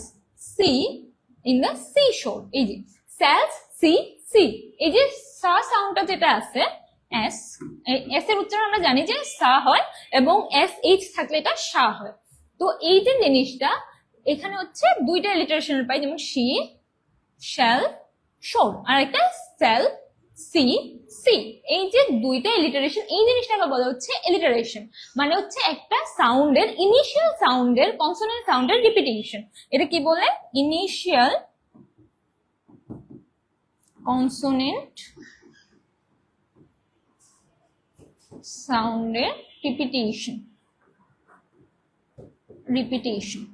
in the sea shore। এই যে sells এই যে সা সাউন্ডটা যেটা আছে এস, এস এর উচ্চারণ আমরা জানি যে সা হয়, এবং এস এইচ থাকলে এটা শা হয়। তো এই যে জিনিসটা এখানে হচ্ছে দুইটা এলিটারেশনের পাই, যেমন she shall shore আর একটা sell সি। এই যে দুইটা এলিটারেশন, এই জিনিসটাকে বলা হচ্ছে এলিটারেশন, মানে হচ্ছে একটা সাউন্ডের, ইনিশিয়াল সাউন্ডের, কনসোনেন্ট সাউন্ডের রিপিটেশন। এটা কি বলে? ইনিশিয়াল কনসোনেন্ট সাউন্ডের রিপিটেশন।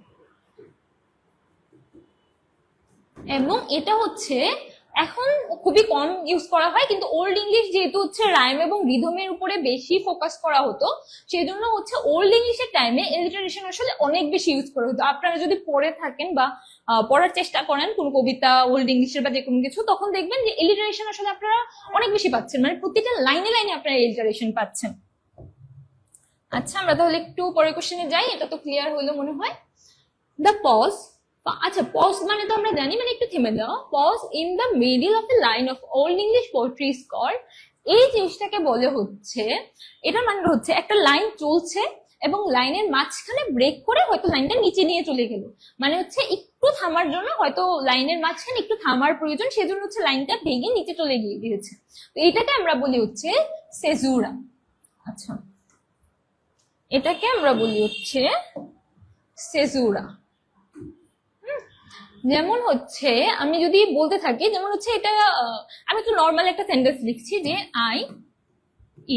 এবং এটা হচ্ছে এখন খুবই কম ইউজ করা হয়, কিন্তু ওল্ড ইংলিশ যেহেতু হচ্ছে রাইম এবং রিদমের উপরে বেশি ফোকাস করা হতো, সেই জন্য হচ্ছে ওল্ড ইংলিশের টাইমে এলিটারেশন আসলে অনেক বেশি ইউজ করা হতো। আপনারা যদি পড়ে থাকেন বা পড়ার চেষ্টা করেন কোন কবিতা ওল্ড ইংলিশের বা যে কোনো কিছু, তখন দেখবেন যে এলিটারেশন আসলে আপনারা অনেক বেশি পাচ্ছেন, মানে প্রতিটা লাইনে লাইনে আপনারা এলিটারেশন পাচ্ছেন। আচ্ছা, আমরা তাহলে একটু পরের কোশ্চেনে যাই, এটা তো ক্লিয়ার হলো মনে হয়। দ্য পজ, আচ্ছা পজ মানে তো আমরা জানি, মানে একটু থেমে দেওয়া। Pause in the middle of a line of old English poetry is called, এই জিনিসটাকে বলে হচ্ছে, এটা মানে হচ্ছে একটা লাইন চলছে এবং লাইনের মাঝখানে ব্রেক করে হয়তো লাইনটা নিচে নিয়ে চলে গেল, মানে হচ্ছে একটু থামার জন্য, হয়তো লাইনের মাঝখানে একটু থামার প্রয়োজন, সেজন্য হচ্ছে লাইনটা ভেঙে নিচে চলে গিয়েছে। তো এইটাকে আমরা বলি হচ্ছে সেজুরা। আচ্ছা, এটাকে আমরা বলি হচ্ছে সেজুরা। যেমন হচ্ছে আমি যদি বলতে থাকি, যেমন হচ্ছে এটা আমি একটু নর্মাল একটা সেন্টেন্স লিখছি যে আই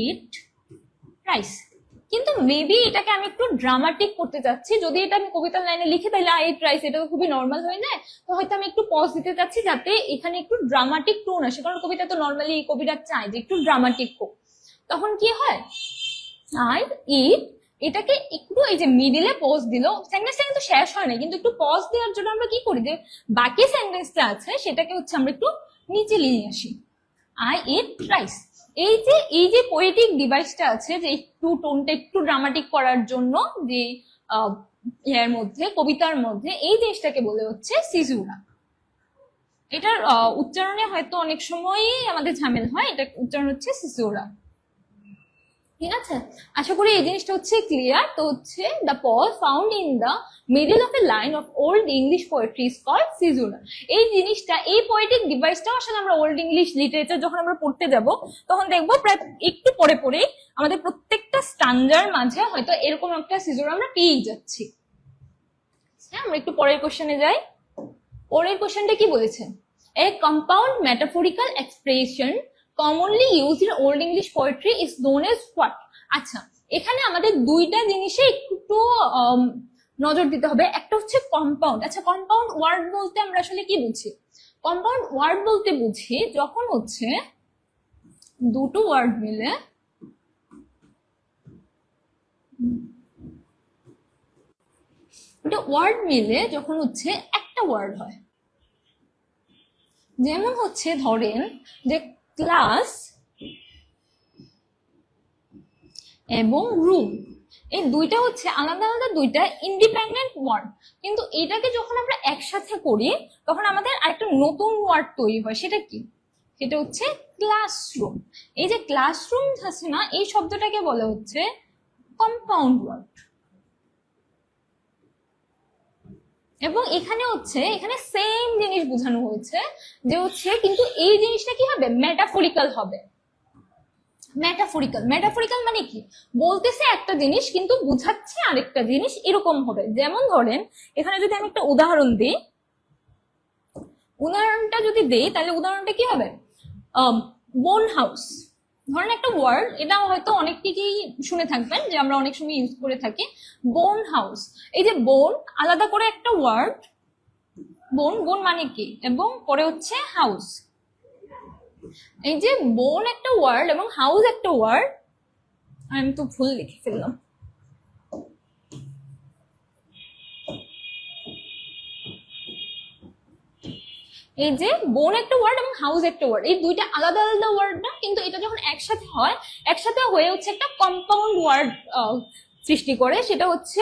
ইট রাইস, কিন্তু মেবি এটাকে আমি একটু ড্রামাটিক করতে চাচ্ছি। যদি এটা আমি কবিতার লাইনে লিখে তাহলে আই ইট রাইস, এটা তো খুবই নর্মাল হয়ে যায়, তো হয়তো আমি একটু পজ দিতে চাচ্ছি যাতে এখানে একটু ড্রামাটিক টোন আসে, কারণ কবিতা তো নর্মালি কবিতা চায় যে একটু ড্রামাটিক হোক। তখন কি হয়, আই ইট, এটাকে একটু এই যে মিডিলে পজ দিল, সেন্টেন্সটা কিন্তু শেষ হয় না, কিন্তু একটু পজ দেওয়ার জন্য আমরা কি করি, যে বাকি সেন্টেন্সটা আছে সেটাকে হচ্ছে আমরা একটু নিচে নিয়ে আসি, আই ইট রাইস। এই যে পোয়েটিক ডিভাইসটা আছে, যে একটু টোনটা একটু ড্রামাটিক করার জন্য, যে এর মধ্যে কবিতার মধ্যে, এই জিনিসটাকে বলে হচ্ছে সিজুরা। এটার উচ্চারণে হয়তো অনেক সময়ই আমাদের ঝামেল হয়, এটা উচ্চারণ হচ্ছে সিজুরা। ঠিক আছে, আশা করি এই জিনিসটা হচ্ছে ক্লিয়ার। তো হচ্ছে the pause found in the middle of a line of old English poetry is called caesura. এই জিনিসটা, এই পোয়েটিক ডিভাইসটাও আসলে আমরা ওল্ড ইংলিশ লিটারেচার যখন আমরা পড়তে যাব, তখন দেখবো প্রায় একটু পরে পরেই আমাদের প্রত্যেকটা স্ট্যান্ডার মাঝে হয়তো এরকম একটা সিজুরা আমরা পেয়েই যাচ্ছি। আমরা একটু পরের কোশ্চেনে যাই। পরের কোশ্চেনটা কি বলেছে, এ compound metaphorical expression commonly used in old English poetry is known as what? আচ্ছা, এখানে আমাদের দুইটা জিনিসে একটু নজর দিতে হবে। একটা হচ্ছে কম্পাউন্ড। আচ্ছা, কম্পাউন্ড ওয়ার্ড বলতে আমরা আসলে কি বুঝি? কম্পাউন্ড ওয়ার্ড বলতে বুঝি যখন হচ্ছে দুটো ওয়ার্ড মিলে যখন হচ্ছে একটা ওয়ার্ড হয়। যেমন হচ্ছে ধরেন যে ক্লাস এবং রুম, এই দুইটা হচ্ছে আলাদা আলাদা দুইটা ইন্ডিপেন্ডেন্ট ওয়ার্ড, কিন্তু এটাকে যখন আমরা একসাথে করি তখন আমাদের আরেকটা নতুন ওয়ার্ড তৈরি হয়। সেটা কি? সেটা হচ্ছে ক্লাসরুম। এই যে ক্লাসরুম আছে না, এই শব্দটাকে বলা হচ্ছে কম্পাউন্ড ওয়ার্ড। এবং এখানে হচ্ছে এখানে সেম জিনিস বোঝানো হয়েছে যে হচ্ছে কিন্তু এই জিনিসটা কি হবে, মেটাফরিক্যাল হবে। মেটাফরিক্যাল মানে কি, বলতেছে একটা জিনিস কিন্তু বুঝাচ্ছে আরেকটা জিনিস, এরকম হবে। যেমন ধরেন এখানে যদি আমি একটা উদাহরণটা যদি দেই তাহলে উদাহরণটা কি হবে, বোন হাউস। ধরেন একটা ওয়ার্ড, এটা হয়তো অনেকটিকেই শুনে থাকবেন যে আমরা অনেক সময় ইউজ করে থাকি, বোন হাউস। এই যে বোন আলাদা করে একটা ওয়ার্ড, বোন বোন মানে কি, এবং পরে হচ্ছে হাউস। এই যে বোন একটা ওয়ার্ড এবং হাউস একটা ওয়ার্ড, আমি তো ভুল লিখে ফেললাম। এই যে বোন একটা ওয়ার্ড এবং হাউস একটা ওয়ার্ড, এই দুইটা আলাদা আলাদা ওয়ার্ড না, কিন্তু এটা যখন একসাথে হয়, একসাথে হয়ে হচ্ছে একটা কম্পাউন্ড ওয়ার্ড সৃষ্টি করে, সেটা হচ্ছে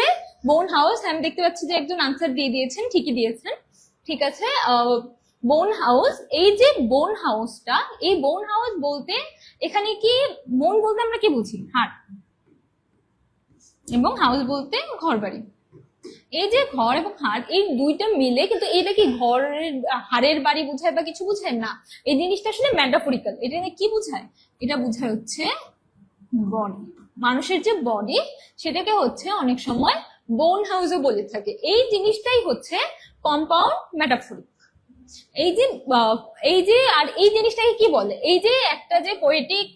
বোন হাউস। আমি দেখতে পাচ্ছি যে একজন আনসার দিয়ে দিয়েছেন, ঠিকই দিয়েছেন, ঠিক আছে। বোন হাউস, এই যে বোন হাউসটা, এই বোন হাউস বলতে এখানে কি, বোন বলতে আমরা কি বুঝি, হাড়, এবং হাউস বলতে ঘর বাড়ি। এই যে ঘর এবং হাড়, এই দুইটা মিলে, কিন্তু এটা কি ঘরের হাড়ের বাড়ি বোঝায় বা কিছু বোঝায় না, এই জিনিসটা আসলে ম্যাটাফরিক্যাল। এটা কি বোঝায়, এটা বোঝায় হচ্ছে বডি, মানুষের যে বডি, সেটাকে হচ্ছে অনেক সময় বোন হাউসও বলে থাকে। এই জিনিসটাই হচ্ছে কম্পাউন্ড মেটাফরিক। আর এই জিনিসটাকে কি বলে, এই যে একটা যে পোয়েটিক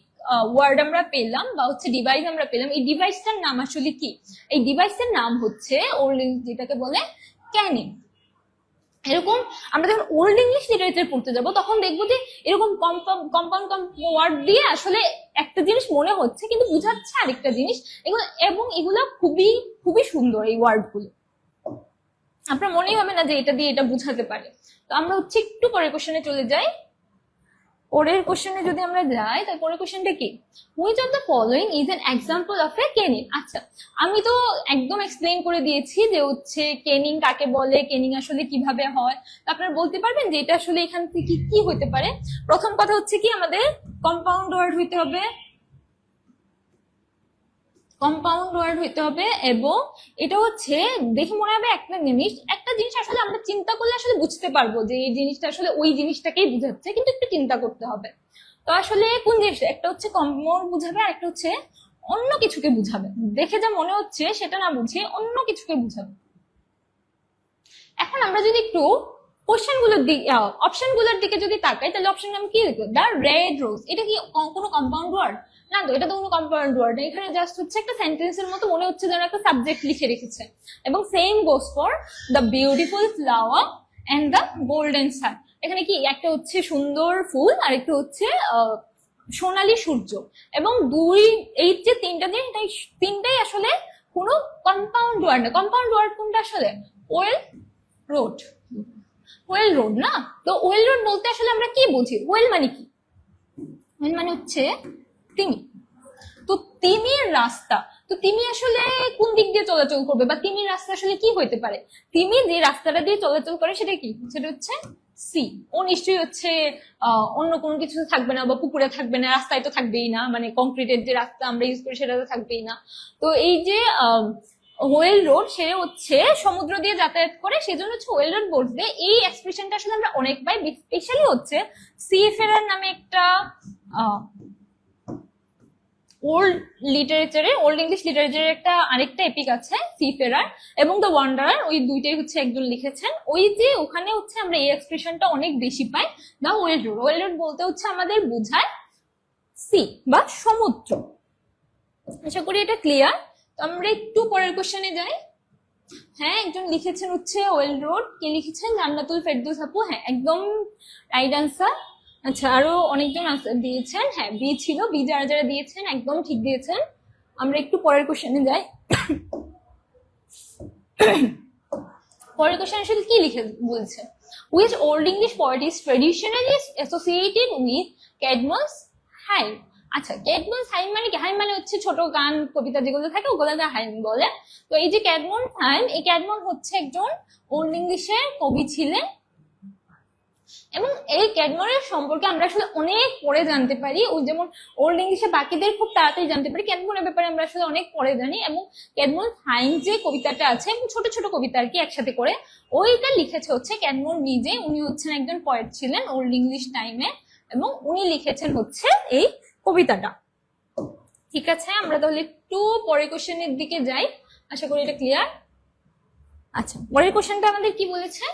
ওয়ার্ড আমরা পেলাম বা হচ্ছে ডিভাইস আমরা পেলাম, এই ডিভাইসটার নাম আসলে কি, এই ডিভাইসের নাম হচ্ছে ওল্ড ইংলিশ, যেটাকে বলে ক্যানিং। এরকম আমরা যখন ওল্ড ইংলিশ লিটারেচার পড়তে যাব তখন দেখবো যে এরকম কম্পাউন্ড ওয়ার্ড দিয়ে আসলে একটা জিনিস মনে হচ্ছে কিন্তু বুঝাচ্ছে আরেকটা জিনিস, এগুলো, এবং এগুলো খুবই খুবই সুন্দর এই ওয়ার্ড গুলো, আপনার মনেই হবে না যে এটা দিয়ে এটা বুঝাতে পারে। তো আমরা হচ্ছে একটু পরের কোশ্চেনে চলে যাই। পরের কোশ্চেনে যদি আমরা যাই, তার পরের কোশ্চেনটা কি, which of the following is an example of A Canning. আচ্ছা, আমি তো একদম এক্সপ্লেইন করে দিয়েছি যে হচ্ছে কেনিং কাকে বলে, কেনিং আসলে কিভাবে হয়। আপনারা বলতে পারবেন যে এটা আসলে এখান থেকে কি হতে পারে। প্রথম কথা হচ্ছে কি, আমাদের কম্পাউন্ড ওয়ার্ড হইতে হবে, এবং এটা হচ্ছে দেখে মনে হবে একটা জিনিস আসলে আমরা চিন্তা করলে আসলে বুঝতে পারবো যে এই জিনিসটা আসলে ওই জিনিসটাকেই বুঝাচ্ছে, কিন্তু একটু চিন্তা করতে হবে। তো আসলে কোন জিনিসটা, একটা হচ্ছে কম্পাউন্ড বুঝাবে আর একটা হচ্ছে অন্য কিছুকে বুঝাবে, দেখে যা মনে হচ্ছে সেটা না বুঝে অন্য কিছুকে বুঝাবে। এখন আমরা যদি একটু অপশনগুলোর দিকে যদি তাকাই, তাহলে অপশন নাম কি হতো, দ্য রেড রোজ। এটা কি কোনো কম্পাউন্ড ওয়ার্ড না, তো এটা তো কোনো কম্পাউন্ড ওয়ার্ড, এখানে জাস্ট হচ্ছে একটা সেন্টেন্সের মতো মনে হচ্ছে যেন একটা সাবজেক্ট লিখে রেখেছে। এবং same goes for the beautiful flower and the golden sun. এখানে কি একটা হচ্ছে সুন্দর ফুল আর একটা হচ্ছে সোনালী সূর্য, এবং এই যে তিনটা জিনিস, তিনটাই আসলে কোনো কম্পাউন্ড ওয়ার্ড না। কম্পাউন্ড ওয়ার্ড কোনটা আসলে, রোড না। তো ওয়েল রোড বলতে আসলে আমরা কি বুঝি, ওয়েল মানে কি, ওয়েল মানে হচ্ছে তিমি। তো তিমির রাস্তা, তো তিমি আসলে কোন দিক দিয়ে চলাচল করবে, বা তিমির রাস্তা আসলে কি হইতে পারে, তিমি যে রাস্তাটা দিয়ে চলাচল করে সেটা কি, সেটা হচ্ছে সি। ও নিশ্চয়ই হচ্ছে অন্য কোনো কিছু থাকবে না, বা পুকুরে থাকবে না, রাস্তায় তো থাকবেই না, মানে কংক্রিটের যে রাস্তা আমরা ইউজ করি সেটা তো থাকবেই না। তো এই যে ওয়েল রোড, সে হচ্ছে সমুদ্র দিয়ে যাতায়াত করে, সেজন্য হচ্ছে ওয়েল রোড বলতে এই এক্সপ্রেশনটা আসলে আমরা অনেক পাই। স্পেশালি হচ্ছে সিফেরার নামে একটা ওল্ড ইংলিশ লিটারেচারের একটা আরেকটা এপিক আছে সিফেরার, এবং দ্য ওয়ান্ডারার, ওই দুইটাই হচ্ছে একজন লিখেছেন। ওই যে ওখানে হচ্ছে আমরা এই এক্সপ্রেশনটা অনেক বেশি পাই, দ্য ওয়েল রোড বলতে হচ্ছে আমাদের বোঝায় সি বা সমুদ্র। আশা করি এটা ক্লিয়ার। তো আমরা একটু পরের কোশ্চেনে যাই। হ্যাঁ, একজন লিখেছেন হচ্ছে ওয়েল রোড, কে লিখেছেন, জান্নাতুল ফেরদৌস আপু। হ্যাঁ, একদম রাইট আনসার। আচ্ছা, আরো অনেকজন আনসার দিয়েছেন। হ্যাঁ, বি ছিল, বি যারা যারা দিয়েছেন একদম ঠিক দিয়েছেন। আমরা একটু পরের কোশ্চেনে যাই। পরের কোশ্চেন আসলে কি লিখে বলছে, which Old English poet is traditionally associated with Cadmus hymn. আচ্ছা, ক্যাডমন হাইম মানে কি, হাইম মানে হচ্ছে ছোট গান কবিতা যেগুলো থাকে ওগুলোকে হাইম বলে। তো এই যে ক্যাডমন হাইম, এই ক্যাডমন হচ্ছে একজন ওল্ড ইংলিশের কবি ছিলেন, এবং এই ক্যাডমোরের সম্পর্কে আমরা আসলে অনেক পরে জানতে পারি। ওই যেমন ওল্ড ইংলিশে বাকিদের খুব তাড়াতাড়ি জানতে পারি, ক্যাডমোরের ব্যাপারে আমরা আসলে অনেক পরে জানি। এবং ক্যাডমোর সায়েন্স যে কবিতাটা আছে, এবং ছোট ছোট কবিতা আর কি একসাথে করে, ওইটা লিখেছে হচ্ছে ক্যাডমোর নিজে। উনি হচ্ছেন একজন পয়েট ছিলেন ওল্ড ইংলিশ টাইমে, এবং উনি লিখেছেন হচ্ছে এই কবিতাটা। ঠিক আছে, আমরা তাহলে একটু পরের কোশ্চেনের দিকে যাই, আশা করি এটা ক্লিয়ার। আচ্ছা, পরের কোশ্চেনটা আমাদের কি বলেছে,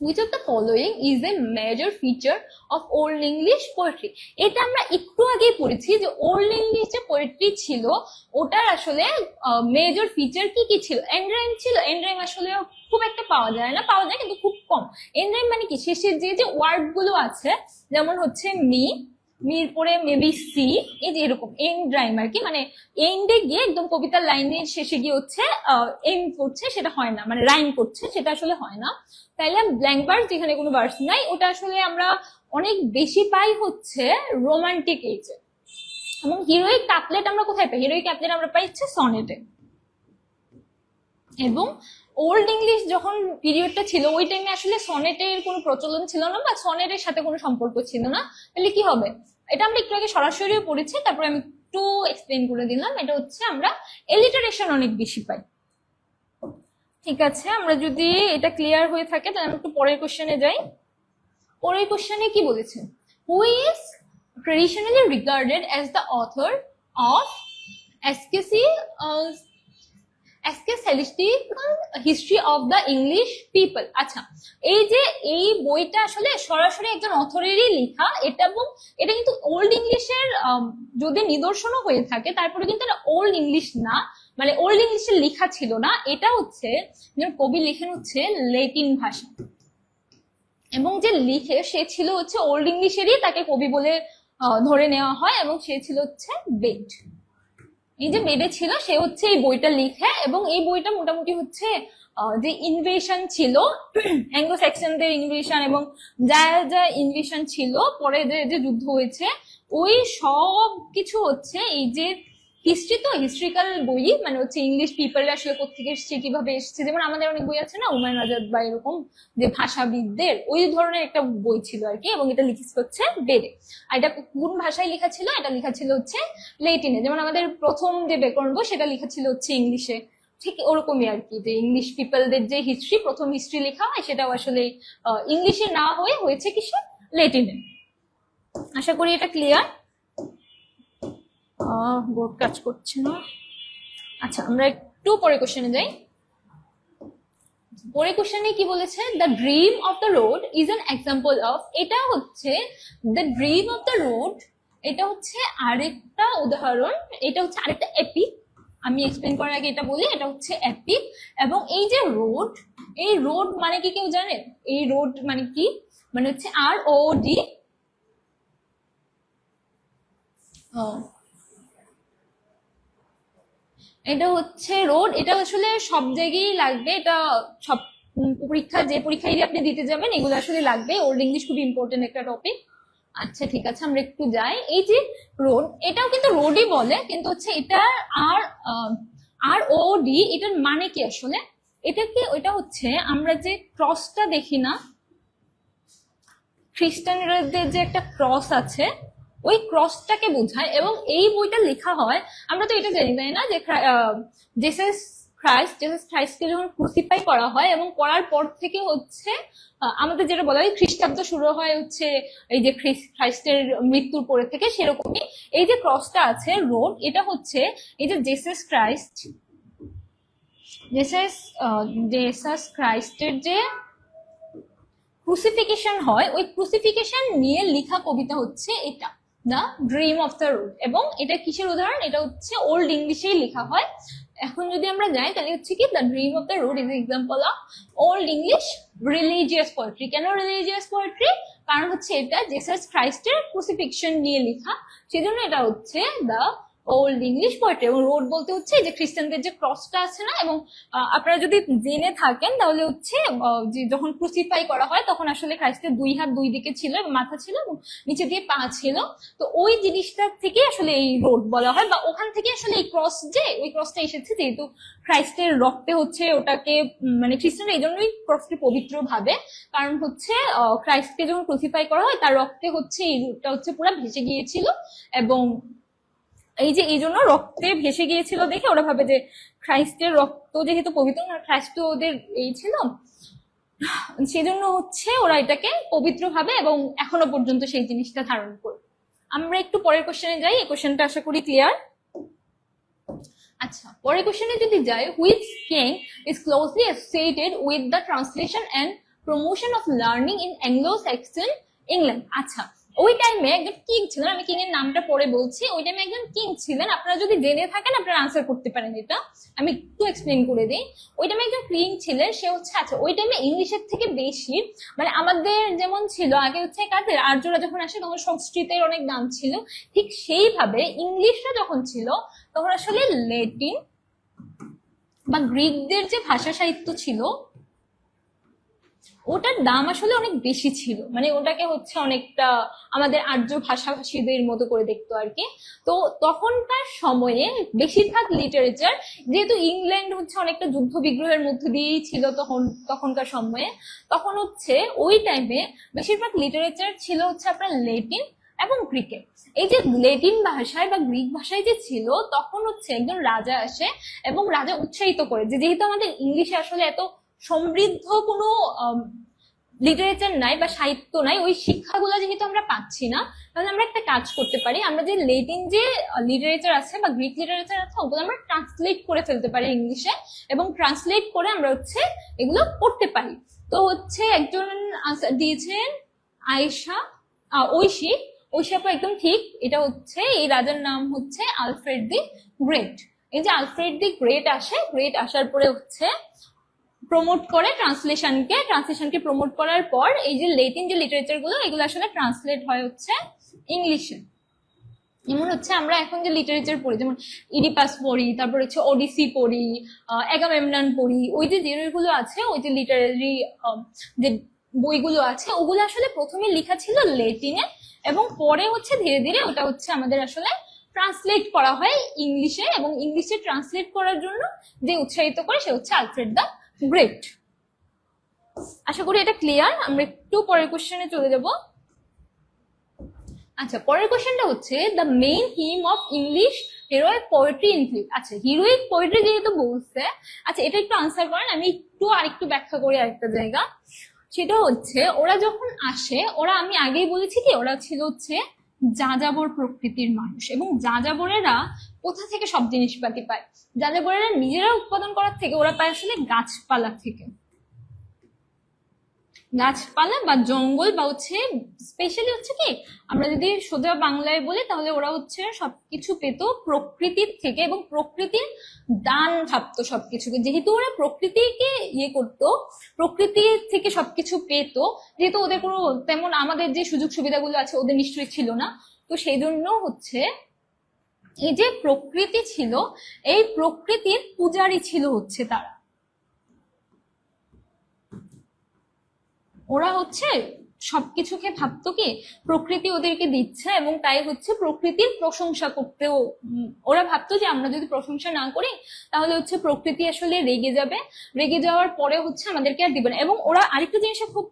which of the following is a major feature of old english poetry? এটা আমরা একটু আগেই পড়েছি যে ওল্ড ইংলিশ যে পোয়েট্রি ছিল ওটার আসলে মেজর ফিচার কি কি ছিল। এন্ড রাইম ছিল, এন্ড রাইম আসলে খুব একটা পাওয়া যায় না, পাওয়া যায় কিন্তু খুব কম। এন্ড রাইম মানে কি, শেষে যে যে ওয়ার্ড গুলো আছে, যেমন হচ্ছে মির পরে মেবি সি, এই যে এরকম এন্ড রাইম আর কি, মানে এন্ডে গিয়ে একদম কবিতার লাইনের শেষে গিয়ে হচ্ছে এন্ড করছে, সেটা হয় না, মানে রাইম করছে, সেটা আসলে হয় না। তাইলে ব্ল্যাঙ্ক ভার্স, যেখানে কোনো ভার্স নাই, ওটা আসলে আমরা অনেক বেশি পাই হচ্ছে রোমান্টিক এজে। এবং হিরোইক কাপলেট আমরা কোথায় পাই, হিরোইক কাপলেট আমরা পাই হচ্ছে সনেটে। এবং ওল্ড ইংলিশ যখন পিরিয়ডটা ছিল ওই টাইমে আসলে সনেটের কোনো প্রচলন ছিল না, বা সনেটের সাথে কোনো সম্পর্ক ছিল না। তাহলে কি হবে, এটা আমরা একটু আগে সরাসরিও পড়েছি, তারপরে আমি একটু এক্সপ্লেন করে দিলাম। এটা হচ্ছে আমরা এলিটারেশন অনেক বেশি পাই। ঠিক আছে, আমরা যদি এটা ক্লিয়ার হয়ে থাকে তাহলে আমরা একটু পরের কোশ্চেনে যাই। পরের কোশ্চেনে কি বলেছে, who is traditionally regarded as the author of history of the English people. আচ্ছা, এই যে এই বইটা আসলে সরাসরি একজন অথরেরই লেখা, এটা এবং এটা কিন্তু ওল্ড ইংলিশের যদি নিদর্শনও হয়ে থাকে, তারপরে কিন্তু এটা ওল্ড ইংলিশ না, মানে ওল্ড ইংলিশের লেখা ছিল না। এটা হচ্ছে কবি লেখেন হচ্ছে ল্যাটিন ভাষা, এবং যে লিখে সে ছিল হচ্ছে ওল্ড ইংলিশেরই, তাকে কবি বলে ধরে নেওয়া হয়, এবং সে ছিল হচ্ছে বেড। এই যে বেডে ছিল, সে হচ্ছে এই বইটা লিখে, এবং এই বইটা মোটামুটি হচ্ছে যে ইনভেশন ছিল অ্যাংলো স্যাক্সনদের ইনভেশন, এবং যা যা ইনভেশন ছিল পরে যে যুদ্ধ হয়েছে, ওই সব কিছু হচ্ছে এই যে হিস্ট্রি, তো হিস্ট্রিক্যাল বই, মানে হচ্ছে ইংলিশ পিপল আসলে কোথেকে এসছে, কিভাবে এসছে। যেমন আমাদের অনেক বই আছে না, হুমায়ুন আজাদ বা এরকম যে ভাষাবিদদের, ওই ধরনের একটা বই ছিল আর কি, এবং এটা লিখেছে হচ্ছে বেডে। আর এটা কোন ভাষায় লেখা ছিল, এটা লেখা ছিল হচ্ছে লেটিনে। যেমন আমাদের প্রথম যে ব্যাকরণ বই সেটা লেখা ছিল হচ্ছে ইংলিশে, ঠিক ওরকমই আর কি, যে ইংলিশ পিপলদের যে হিস্ট্রি, প্রথম হিস্ট্রি লেখা হয়, সেটাও আসলে ইংলিশে না হয়ে হয়েছে কিসে, লেটিনে। আশা করি এটা ক্লিয়ার। বোর্ড কাজ করছে না। আচ্ছা, আমরা একটু পরে কোশ্চেনে যাই। পরে কোশ্চেনে কি বলেছে, the dream of the road is an example of. এটা হচ্ছে the dream of the road, এটা হচ্ছে আরেকটা উদাহরণ, এটা হচ্ছে আরেকটা এপিক। আমি এক্সপ্লেন করার আগে এটা বলি, এটা হচ্ছে এপিক। এবং এই যে রোড, এই রোড মানে কি কেউ জানে, এই রোড মানে কি, মানে হচ্ছে ROD। এটা হচ্ছে রোড, এটা আসলে সব জায়গায় লাগবে, এটা সব পরীক্ষা, যে পরীক্ষায় আপনি দিতে যাবেন এগুলো আসলে লাগবে। ওল্ড ইংলিশ খুব ইম্পর্টেন্ট একটা টপিক। আচ্ছা ঠিক আছে, আমরা একটু যাই। এই যে রোড, এটাও কিন্তু রোডই বলে, কিন্তু হচ্ছে এটা ROD, এটার মানে কি আসলে, এটা কি, ওইটা হচ্ছে আমরা যে ক্রসটা দেখি না, খ্রিস্টানদের যে একটা ক্রস আছে, ওই ক্রসটাকে বোঝায়। এবং এই বইটা লেখা হয়, আমরা তো এটা জানি তাই না, যে জেসাস খ্রাইস্টকে যখন ক্রুসিফাই করা হয়, এবং করার পর থেকে হচ্ছে আমাদের যেটা বলা হয় খ্রিস্টাব্দ শুরু হয় হচ্ছে এই যে খ্রাইস্টের মৃত্যুর পরে থেকে, সেরকমই এই যে ক্রসটা আছে রোড, এটা হচ্ছে এই যে জেসাস খ্রাইস্টের যে ক্রুসিফিকেশন হয়, ওই ক্রুসিফিকেশন নিয়ে লেখা কবিতা হচ্ছে এটা, the dream of the road. এবং এটা কিসের উদাহরণ, এটা হচ্ছে ওল্ড ইংলিশেই লেখা হয়। এখন যদি আমরা যাই তাহলে হচ্ছে কি, the dream of the road is example of old English religious poetry. কেন রিলিজিয়াস পোয়েট্রি, কারণ হচ্ছে এটা জেসাস খ্রাইস্টের ক্রুসিফিকশন নিয়ে লেখা, সেজন্য এটা হচ্ছে দ্য ওল্ড ইংলিশ পোয়েট্রি। এবং রোড বলতে হচ্ছে এই যে খ্রিস্টানদের যে ক্রসটা আছে না, এবং আপনারা যদি জেনে থাকেন তাহলে হচ্ছে যে যখন ক্রুসিফাই করা হয় তখন আসলে খ্রাইস্টের 2 হাত 2 দিকে ছিল এবং মাথা ছিল এবং নিচে দিয়ে পা ছিল। তো ওই জিনিসটা থেকে আসলে এই রোড বলা হয়, বা ওখান থেকে আসলে এই ক্রস, যে ওই ক্রসটা এসেছে যেহেতু খ্রাইস্টের রক্তে হচ্ছে ওটাকে, মানে খ্রিস্টানরা এই জন্যই ক্রসকে পবিত্র ভাবে, কারণ হচ্ছে খ্রাইস্টকে যখন ক্রুসিফাই করা হয় তার রক্তে হচ্ছে এই রোডটা হচ্ছে পুরো ভেসে গিয়েছিল, এবং এই যে এই জন্য রক্তে ভেসে গিয়েছিল দেখে ওরা ভাবে যে খ্রাইস্টের রক্ত যেহেতু পবিত্র, খ্রাইস্ট তো ওদের এই ছিল, সেজন্য হচ্ছে ওরা এটাকে পবিত্র ভাবে এবং এখনো পর্যন্ত সেই জিনিসটা ধারণ করে। আমরা একটু পরের কোশ্চেনে যাই, এই কোশ্চেনটা আশা করি ক্লিয়ার। আচ্ছা, পরের কোশ্চেনে যদি যাই, which king is closely associated with the translation and promotion of learning in Anglo Saxon England. আচ্ছা, ওই টাইমে একজন কিং ছিলেন, আমি কিং এর নামটা পরে বলছি। ওই টাইমে একজন কিং ছিলেন, আপনারা যদি জেনে থাকেন আপনারা আনসার করতে পারেন, এটা আমি একটু এক্সপ্লেন করে দিই। ওই টাইমে একজন কিং ছিলেন, সে হচ্ছে, আচ্ছা ওই টাইমে ইংলিশের থেকে বেশি, মানে আমাদের যেমন ছিল আগে হচ্ছে কাদের আর্যরা যখন আসে তখন সংস্কৃতের অনেক দাম ছিল, ঠিক সেইভাবে ইংলিশরা যখন ছিল তখন আসলে ল্যাটিন বা গ্রিকদের যে ভাষা সাহিত্য ছিল ওটার দাম আসলে অনেক বেশি ছিল, মানে ওটাকে হচ্ছে অনেকটা আমাদের আর্য ভাষাভাষীদের মতো করে দেখতো আর কি। তো তখনকার সময়ে বেশিরভাগ লিটারেচার, যেহেতু ইংল্যান্ড হচ্ছে অনেকটা যুদ্ধ বিগ্রহের মধ্যে দিয়েই ছিল তখনকার সময়ে, তখন হচ্ছে ওই টাইমে বেশিরভাগ লিটারেচার ছিল হচ্ছে আপনার ল্যাটিন এবং গ্রিকে। এই যে ল্যাটিন ভাষায় বা গ্রিক ভাষায় যে ছিল, তখন হচ্ছে একজন রাজা আসে এবং রাজা উৎসাহিত করে যে যেহেতু আমাদের ইংলিশে আসলে এত সমৃদ্ধ কোনো লিটারেচার নাই বা সাহিত্য নাই, ওই শিক্ষাগুলো যেহেতু আমরা পাচ্ছি না, তাহলে আমরা একটা কাজ করতে পারি, আমরা যে লেটিন যে লিটারেচার আছে বা গ্রিক লিটারেচার আছে ওগুলো আমরা ট্রান্সলেট করে ফেলতে পারি ইংলিশে, এবং ট্রান্সলেট করে আমরা হচ্ছে এগুলো পড়তে পারি। তো হচ্ছে একজন আনসার দিয়েছেন আয়েশা, ঐশী আপু একদম ঠিক। এটা হচ্ছে এই রাজার নাম হচ্ছে আলফ্রেড দি গ্রেট। এই যে আলফ্রেড দি গ্রেট আসে, গ্রেট আসার পরে হচ্ছে প্রমোট করে ট্রান্সলেশনকে প্রমোট করার পর এই যে লেটিন যে লিটারেচার গুলো এগুলো আসলে ট্রান্সলেট হয় হচ্ছে ইংলিশে। যেমন হচ্ছে আমরা এখন যে লিটারেচার পড়ি, যেমন ইডিপাস পড়ি, তারপর হচ্ছে ওডিসি পড়ি, অ্যাগামেমনন পড়ি, ওই যে যেগুলো আছে, ওই যে লিটারারি যে বইগুলো আছে ওগুলো আসলে প্রথমে লেখা ছিল লেটিনে, এবং পরে হচ্ছে ধীরে ধীরে ওটা হচ্ছে আমাদের আসলে ট্রান্সলেট করা হয় ইংলিশে, এবং ইংলিশে ট্রান্সলেট করার জন্য যে উৎসাহিত করে সে হচ্ছে আলফ্রেড দ্য গ্রেট। আশা করি এটা ক্লিয়ার। আমরা একটু পরের কোশ্চেনে চলে যাব। আচ্ছা, পরের কোশ্চেনটা হচ্ছে the main theme of English heroic poetry include. আচ্ছা, হিরোইক পোয়েট্রি যেহেতু বলছে, আচ্ছা এটা একটু আনসার করেন, আমি একটু আরেকটু ব্যাখ্যা করি আরেকটা জায়গা। সেটা হচ্ছে ওরা যখন আসে, ওরা আমি আগেই বলেছি কি ওরা ছিল হচ্ছে যাযাবর প্রকৃতির মানুষ, এবং যাযাবরেরা কোথা থেকে সব জিনিসপাতি পায়? যাযাবরেরা নিজেরা উৎপাদন করার থেকে ওরা পায় আসলে গাছপালা থেকে, গাছপালা বা জঙ্গল, বা হচ্ছে স্পেশালি হচ্ছে কি আমরা যদি সোজা বাংলায় বলি তাহলে ওরা হচ্ছে সবকিছু পেত প্রকৃতির থেকে, এবং প্রকৃতির দান ভাবতো সবকিছুকে, যেহেতু ওরা প্রকৃতিকে ইয়ে করতো, প্রকৃতি থেকে সবকিছু পেত, যেহেতু ওদের কোনো তেমন আমাদের যে সুযোগ সুবিধাগুলো আছে ওদের নিশ্চয়ই ছিল না, তো সেই জন্য হচ্ছে এই যে প্রকৃতি ছিল, এই প্রকৃতির পূজারী ছিল হচ্ছে তারা। ওরা হচ্ছে সবকিছুকে ভাবতো কি প্রকৃতি ওদেরকে দিচ্ছে, এবং তাই হচ্ছে প্রকৃতির প্রশংসা করতেও ওরা ভাবতো যে আমরা যদি প্রশংসা না করি তাহলে হচ্ছে প্রকৃতি আসলে রেগে যাবে, রেগে যাওয়ার পরে হচ্ছে আমাদেরকে আর দিবে না। এবং ওরা আরেকটা জিনিসে খুব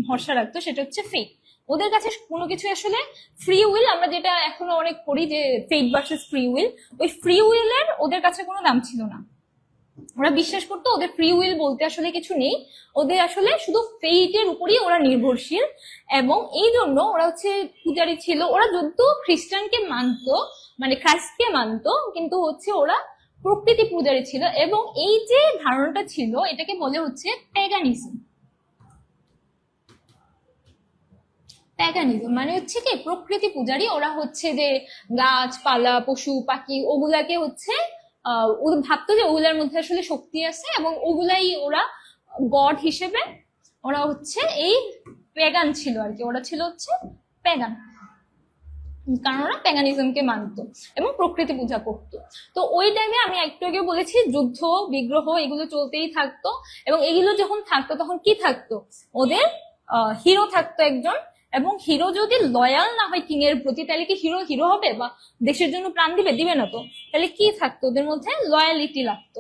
ভরসা রাখতো, সেটা হচ্ছে ফেট। ওদের কাছে কোনো কিছু আসলে ফ্রি উইল, আমরা যেটা এখনো অনেক করি যে ফেট ভার্সেস ফ্রি উইল, ওই ফ্রি উইলের ওদের কাছে কোনো দাম ছিল না। ওরা বিশ্বাস করতো ওদের ফ্রি উইল বলতে আসলে কিছু নেই, ওদের আসলে শুধু ফেইটের উপরই ওরা নির্ভরশীল, এবং এই জন্য ওরা হচ্ছে পূজারী ছিল। ওরা যত খ্রিস্টানকে মানতো, মানে খ্রাইস্টকে মানতো, কিন্তু হচ্ছে ওরা প্রকৃতি পূজারী ছিল, এবং এই যে ধারণাটা ছিল এটাকে বলে হচ্ছে প্যাগানিজম। প্যাগানিজম মানে হচ্ছে কি প্রকৃতি পূজারী, ওরা হচ্ছে যে গাছপালা পশু পাখি ওগুলাকে হচ্ছে ভাবতো যে ওগুলার মধ্যে আসলে শক্তি আছে, এবং ওগুলাই ওরা গড হিসেবে ওরা হচ্ছে এই প্যাগান ছিল আর কি, ওরা ছিল হচ্ছে প্যাগান। কারণ ওরা প্যাগানিজমকে মানতো এবং প্রকৃতি পূজা করতো। তো ওই টাইমে আমি একটু আগে বলেছি যুদ্ধ বিগ্রহ এগুলো চলতেই থাকতো, এবং এগুলো যখন থাকতো তখন কি থাকতো, ওদের হিরো থাকতো একজন, এবং হিরো যদি লয়াল না হয় কিং এর প্রতি তাহলে কি হিরো হিরো হবে বা দেশের জন্য প্রাণ দিবে, দিবে না তো। তাহলে কি থাকতো ওদের মধ্যে, লয়ালিটি লাগতো,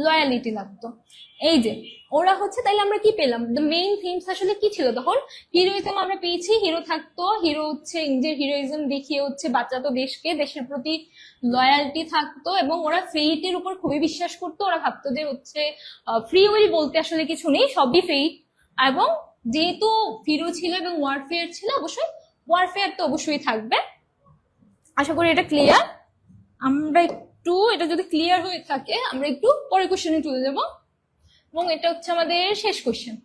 লয়ালিটি লাগতো। এই যে ওরা হচ্ছে, তাইলে আমরা কি পেলাম, দ্য মেইন থিমস আসলে কি ছিল তখন, হিরোইজম আমরা পেয়েছি, হিরো থাকতো, হিরো হচ্ছে নিজের হিরোইজম দেখিয়ে হচ্ছে বাঁচাতো দেশকে, দেশের প্রতি লয়ালিটি থাকতো, এবং ওরা ফেইটের উপর খুবই বিশ্বাস করতো। ওরা ভাবতো যে হচ্ছে ফ্রি উইল বলতে আসলে কিছু নেই, সবই ফেইট। এবং যেহেতু হিরো ছিল এবং ওয়ারফেয়ার ছিল, অবশ্যই ওয়ারফেয়ার তো অবশ্যই থাকবে। আশা করি এটা ক্লিয়ার। আমরা একটু এটা যদি ক্লিয়ার হয়ে থাকে আমরা একটু পরের কোশ্চেনে চলে যাব, এবং এটা হচ্ছে আমাদের শেষ কোশ্চেন।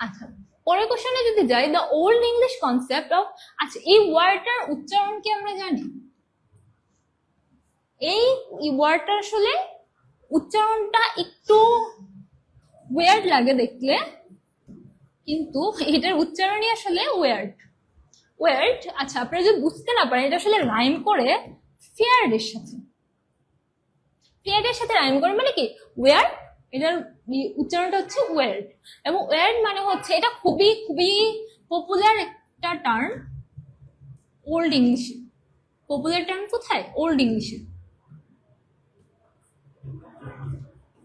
আচ্ছা, পরের কোশ্চেনে যদি যাই, the old English concept of, আচ্ছা এই ওয়ার্ডটার উচ্চারণ কি আমরা জানি? এই ওয়ার্ডটার আসলে উচ্চারণটা একটু ওয়ার্ড লাগে দেখলে, কিন্তু এটার উচ্চারণই আসলে ওয়ার্ড। ওয়ার্ড, আচ্ছা আপনারা যদি বুঝতে না পারেন, এটা আসলে রাইম করে ফেয়ার্ডের সাথে, ফেয়ার্ডের সাথে রাইম করে, মানে কি ওয়ার্ড, এটার উচ্চারণটা হচ্ছে ওয়ার্ড। এবং ওয়ার্ড মানে হচ্ছে, এটা খুবই খুবই পপুলার একটা টার্ম ওল্ড ইংলিশে। পপুলার টার্ম কোথায়, ওল্ড ইংলিশে।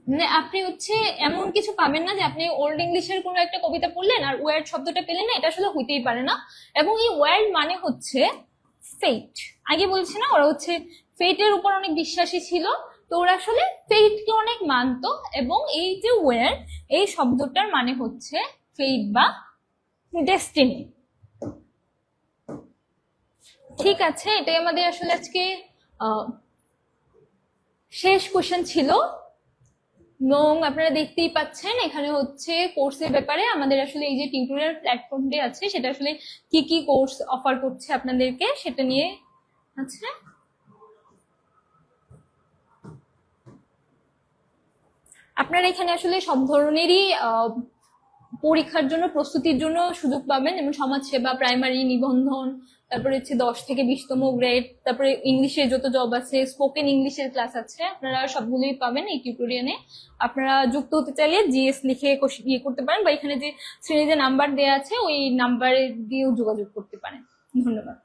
মানে আপনি হচ্ছে এমন কিছু পাবেন না যে আপনি ওল্ড ইংলিশের কোনো একটা কবিতা পড়লেন আর ওয়ার্ড শব্দটা পেলেন না, এটা আসলে হইতেই পারে না। এবং এই ওয়ার্ড মানে হচ্ছে ফেট। আগে বলছি না, ওরা হচ্ছে ফেটের উপর অনেক বিশ্বাসী ছিল, তো ওরা আসলে ফেটকে অনেক মানতো। এবং এই যে ওয়ার্ড, এই শব্দটার মানে হচ্ছে ফেট বা ডেস্টিনি। ঠিক আছে, এটাই আমাদের আসলে আজকে শেষ কোশ্চেন ছিল। এবং আপনারা দেখতেই পাচ্ছেন এখানে হচ্ছে কোর্সের ব্যাপারে আমাদের আসলে এই যে টিউটোরিয়াল প্ল্যাটফর্মটি আছে, সেটা আসলে কি কি কোর্স অফার করছে আপনাদেরকে সেটা নিয়ে আছে। আপনারা এখানে আসলে সব ধরনেরই পরীক্ষার জন্য প্রস্তুতির জন্য সুযোগ পাবেন, যেমন সমাজসেবা, প্রাইমারি, নিবন্ধন, তারপরে হচ্ছে 10 থেকে 20তম গ্রেড, তারপরে ইংলিশের যত জব আছে, স্পোকেন ইংলিশের ক্লাস আছে, আপনারা সবগুলোই পাবেন এই টিউটোরিয়ালে। আপনারা যুক্ত হতে চাইলে জিএস লিখে ইয়ে করতে পারেন, বা এখানে যে শ্রেণীতে নাম্বার দেওয়া আছে ওই নাম্বারে দিয়েও যোগাযোগ করতে পারেন। ধন্যবাদ।